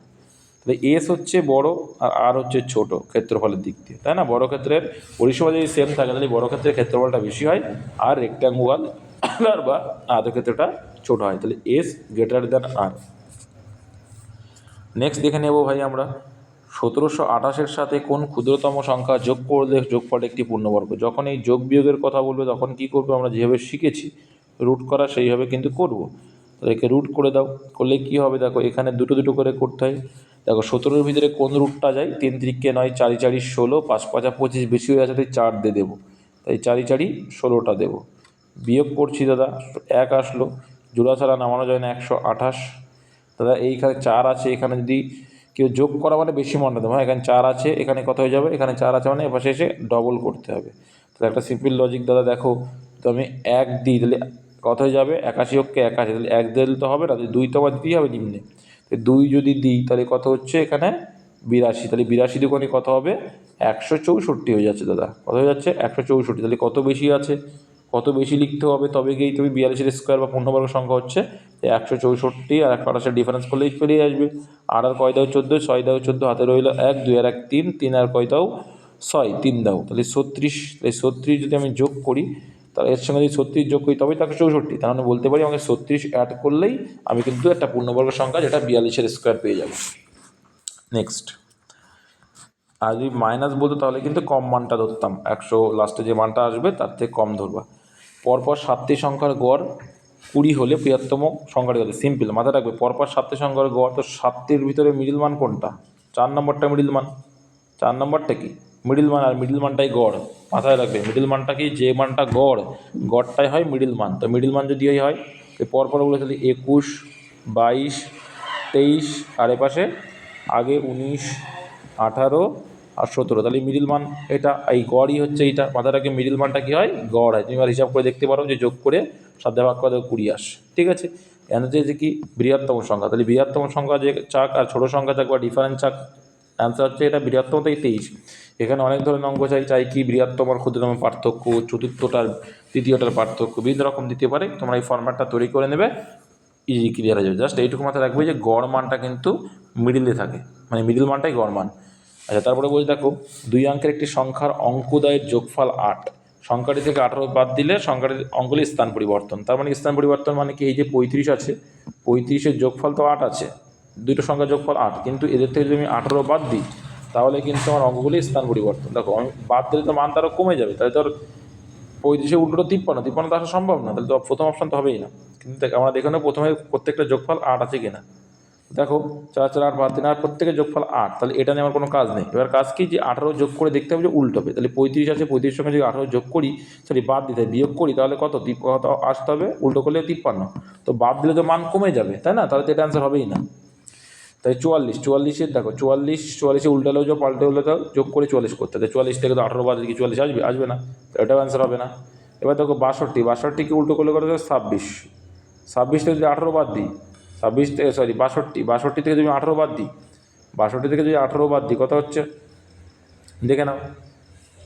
Speaker 1: তাহলে এস হচ্ছে বড় আর আর হচ্ছে ছোট ক্ষেত্রফলের দিক দিয়ে, তাই না। বড় ক্ষেত্রের পরিসীমা যদি সেম থাকে তাহলে বড় ক্ষেত্রের ক্ষেত্রফলটা বেশি হয়, আর রেক্ট্যাঙ্গুলার বা আয়তক্ষেত্রটা ছোট হয়, তাহলে এস গ্রেটার দ্যান আর। নেক্সট দেখে নেব ভাই আমরা 1728-এর সাথে কোন ক্ষুদ্রতম সংখ্যা যোগ করলে যোগফলটা একটি পূর্ণবর্গ। যখন এই যোগ বিয়োগের কথা বলবে তখন কি করবো, আমরা যেভাবে শিখেছি রুট করা সেইভাবে কিন্তু করব। তো একে রুট করে দাও, করলে কি হবে দেখো এখানে দুটো দুটো করে করতে হয়। দেখো 17-এর ভিতরে কোন রুটটা যায়, 3 3 9, 4 4 16, 5 5 25 বেশি হয়ে আছে, তাই 4 দিয়ে দেবো, তাই 4 4 16টা দেবো। বিয়োগ করছি দাদা, 1 আসলো, জোড়া ছাড়া নামানো যায় না, 128। দাদা এইখানে 4 আছে, এখানে যদি কেউ যোগ করা মানে বেশি মনে দেবো, হ্যাঁ এখানে 4 আছে, এখানে কত হয়ে যাবে, এখানে 4 আছে মানে এপাশে এসে ডবল করতে হবে। তাহলে একটা সিম্পল লজিক দাদা, দেখো তো আমি 1 দিই তাহলে কত হয়ে যাবে, 81 কে 81, তাহলে 1 দিলে তো হবে না, 2 তো আবার দিতেই হবে নিম্নে, তো 2 যদি দিই তাহলে কত হচ্ছে এখানে 82, তাহলে 82 দুগুণে কত হবে 164 হয়ে যাচ্ছে দাদা, কত হয়ে যাচ্ছে 164, তাহলে কত বেশি আছে, কত বেশি লিখতে হবে তবে গিয়েই তুমি 42-এর স্কোয়ার বা পূর্ণবর্গ সংখ্যা হচ্ছে 164 আর 128-এর ডিফারেন্স করলেই পেরিয়ে আসবে। আর কয় দাও 14, 6 দাও 14, হাতে রইল 1, 2 আর 1 3, 3 আর কয় দাও 6, 3 দাও, তাহলে 36, তাহলে 36 যদি আমি যোগ করি, তাহলে এর সঙ্গে যদি 36 যোগ করি তবেই তো 164, তাহলে বলতে পারি আমাকে 36 অ্যাড করলেই আমি কিন্তু একটা পূর্ণবর্গ সংখ্যা যেটা 42-এর স্কোয়ার পেয়ে যাব। নেক্সট, আর যদি মাইনাস বলতো তাহলে কিন্তু কম মানটা ধরতাম, 100 লাস্টে যে মানটা আসবে তার থেকে কম ধরবা। পরপর 7টি সংখ্যার গড় 20 হলে বৃহত্তম সংখ্যাটি কত, সিম্পল মাথায় রাখবে, পরপর 7টি সংখ্যার গড়, তো 7টির ভিতরে মিডিল মান কোনটা, 4 নম্বরটা মিডিল মান, 4 নম্বরটা কি মিডিল মান, আর মিডিল মানটাই গড়, মাথায় রাখবে মিডিল মানটা কি, যে মানটা গড়, গড়টাই হয় মিডিল মান, তো মিডিল মান যদি হয় পরপর বলে তাহলে 21, 22, 23 আর এপাশে আগে 19, 18 আর 17, তাহলে মিডিল মান এটা, এই গড়ই হচ্ছে এইটা, মাথায় রাখবে মিডিল মানটা কী হয় গড় হয়। তুমি আর হিসাব করে দেখতে পারো যে যোগ করে 7 ভাগ করে 20 আসে, ঠিক আছে। অ্যান্সার যে কি বৃহত্তম সংখ্যা, তাহলে বৃহত্তম সংখ্যা যে চাক আর ছোটো সংখ্যা চাক বা ডিফারেন্ট চাক, অ্যান্সার হচ্ছে এটা বৃহত্তম থেকে 23। এখানে অনেক ধরনের অঙ্ক চাই কি বৃহত্তম আর ক্ষুদ্রতম পার্থক্য, চতুর্থটার তৃতীয়টার পার্থক্য, বিভিন্ন রকম দিতে পারে। তোমরা এই ফরম্যাটটা তৈরি করে নেবে, ইজি ক্লিয়ার হয়ে যাবে। জাস্ট এইটুকু মাথায় রাখবে যে গড় মানটা কিন্তু মিডিলে থাকে, মানে মিডিল মানটাই গড় মান। আচ্ছা, তারপরে বলছি দেখো 2 অঙ্কের একটি সংখ্যার অঙ্কোদয়ের যোগফল 8, সংখ্যাটি থেকে 18 বাদ দিলে সংখ্যাটির অঙ্কগুলির স্থান পরিবর্তন। তার মানে স্থান পরিবর্তন মানে কি, এই যে 35 আছে, 35-এর যোগফল তো 8 আছে, দুটো সংখ্যার যোগফল 8, কিন্তু এদের থেকে যদি আমি 18 বাদ দিই তাহলে কিন্তু আমার অঙ্কগুলির স্থান পরিবর্তন। দেখো আমি বাদ দিলে তো মান তারও কমে যাবে, তাহলে তোর 35-এর উল্টোটা 53 তো আসা সম্ভব না, তাহলে তো প্রথম অপশন তো হবেই না। কিন্তু দেখ আমরা দেখে নেব প্রথমে প্রত্যেকটা যোগফল 8 আছে কিনা। দেখো 4 4 8 বাদ 3 আর প্রত্যেকের যোগফল 8, তাহলে এটা নিয়ে আমার কোনো কাজ নেই। এবার কাজ কি, যে 18 যোগ করে দেখতে হবে যে উল্টো হবে, তাহলে 35 আছে, 35 সঙ্গে যদি 18 যোগ করি, সরি বাদ দিতে বিয়োগ করি, তাহলে কত আসতে হবে, উল্টো করলে 53, তো বাদ দিলে তো মান কমে যাবে, তাই না, তাহলে তো এটা অ্যান্সার হবেই না। তাই 44-44-এর দেখো 44-44-এ উল্টালেও যাও পাল্টে হলে যাও, যোগ করে 44 করতে, তাই 44 থেকে তো 18 বাদ কি 44 আসবে, আসবে না, তো এটাও অ্যান্সার হবে না। এবার দেখো 62-62-কে উল্টো করলে কত হবে 26, 26 থেকে যদি 18 বাদ দিই, 26 থেকে সরি 62 থেকে যদি 18 বাদ দিই, 62 থেকে যদি 18 বাদ দিই কত হচ্ছে দেখে নাও।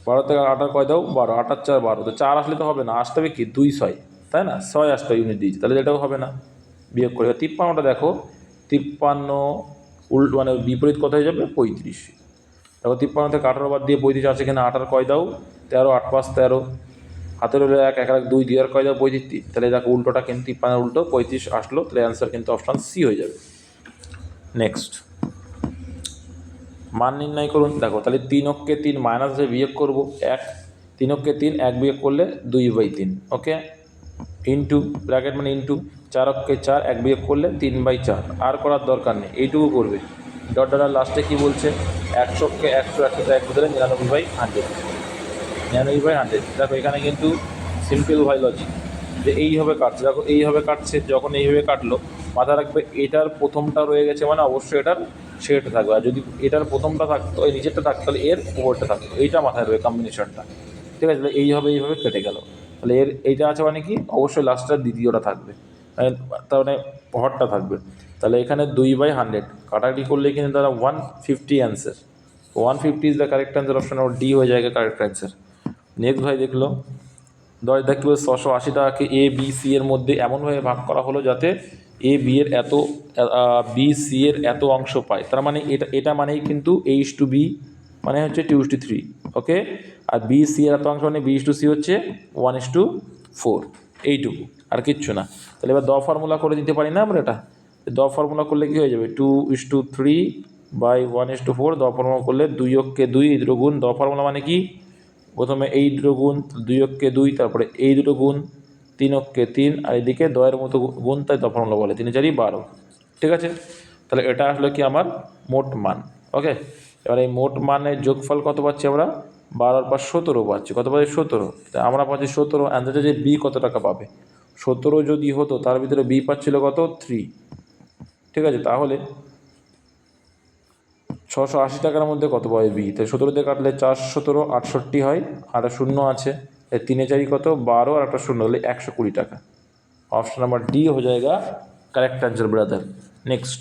Speaker 1: 12 থেকে 8 কয় দাও 12, 8 আর 4 12, তো 4 আসলে তো হবে না, আসতে হবে কি 2 6, তাই না, 6 আসতে হবে ইউনিট দিয়েছে, তাহলে এটাও হবে না, বিয়োগ করে। 53টা দেখো 53 মানে বিপরীত কত হয়ে যাবে 35। দেখো 53 থেকে 18 বাদ দিয়ে 35 আছে কিনা, 8 আর কয় দাও 13, 8 5 13, হাতের হলো 1 1 আর 2 2 আর কয় দাও 35, তাহলে দেখো উল্টোটা কিন্তু 53 উল্টো 35 আসলো, তাহলে অ্যান্সার কিন্তু অপশান সি হয়ে যাবে। নেক্সট মান নির্ণয় করুন। দেখো তাহলে 3 অক্ষে 3 মাইনাস দিয়ে বিয়োগ করবো 1, 3 অক্ষে 3 1 বিয়োগ করলে 2/3, ওকে, ইন্টু ব্র্যাকেট মানে ইন্টু 4 অক্ষে 4 1 বিয়োগ করলে 3/4, আর করার দরকার নেই, এইটুকু করবে। ডট ডটার লাস্টে কী বলছে, 100-কে 100 100 1 বদলে 99/100, 99/100। দেখো এখানে কিন্তু সিম্পল ভাই লজিক, যে এইভাবে কাটছে, দেখো এইভাবে কাটছে, যখন এইভাবে কাটলো মাথা রাখবে এটার প্রথমটা রয়ে গেছে মানে অবশ্যই এটার শেষটা থাকবে, আর যদি এটার প্রথমটা থাকতো এই নিচেরটা থাকতো তাহলে এর উপরটা থাকতো, এইটা মাথায় রয়ে কম্বিনেশনটা, ঠিক আছে, তাহলে এইভাবে কেটে গেল, তাহলে এর এইটা আছে মানে কি অবশ্যই লাস্টটার দ্বিতীয়টা থাকবে, তার মানে হরটা থাকবে, তাহলে এখানে 2/100 কাটাকাটি করলে কিন্তু তারা 150 answer, 150 is the correct answer, option number D হয়ে যায় কারেক্ট অ্যান্সার। নেক্সট ভাই দেখলো 10 দেখবে 680 টাকাকে এ বি সি এর মধ্যে এমনভাবে ভাগ করা হলো যাতে এ বি এর এত বি সি এর এত অংশ পায়, তার মানে এটা মানেই কিন্তু A/B মানে হচ্ছে 2:3, ওকে, আর বি সি এর এত অংশ মানে B/C হচ্ছে 1:4, এইটুকু আর কিচ্ছু না। তাহলে এবার ফর্মুলা করে দিতে পারি না আমরা, এটা ফর্মুলা করলে কী হয়ে যাবে 2:3/1:4, ফর্মুলা করলে 2 অক্ষে 2 এই দুটো গুণ, ফর্মুলা মানে কি প্রথমে এই দুটো গুণ 2 অক্ষে 2, তারপরে এই দুটো গুণ 3 অক্ষে 3, আর এদিকে 2-এর মতো গুণ, তাই ফর্মুলা বলে 3 4 12, ঠিক আছে। তাহলে এটা আসলে কি আমার মোট মান, ওকে। এবার এই মোট মানের যোগফল কত পাচ্ছি আমরা, 12 আর 5 17 পাচ্ছি, কত পাচ্ছি 17, তাই আমরা পাচ্ছি 17, অ্যান্সারটা যে বি কত টাকা পাবে, 17 যদি হতো তার ভিতরে বি পাচ্ছিল কত 3, ঠিক আছে, তাহলে 680 টাকার মধ্যে কত পাবে বি, তাই 17 দিয়ে কাটলে 4 17 68 হয়, আর 0 আছে, 3 4 কত 12 আর একটা 0 হলে 120 টাকা। অপশন নাম্বার ডি হয়ে যায়গা কারেক্ট অ্যান্সার ব্রাদার। নেক্সট,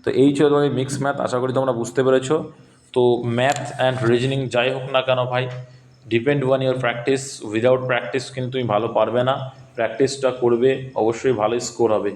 Speaker 1: তো এই ছিল তোমার মিক্স ম্যাথ, আশা করি তোমরা বুঝতে পেরেছো। তো ম্যাথ অ্যান্ড রিজনিং যাই হোক না কেন ভাই, depend on your practice, without practice কিন্তু তুমি ভালো পারবে না, প্র্যাকটিসটা করবে অবশ্যই ভালো স্কোর হবে।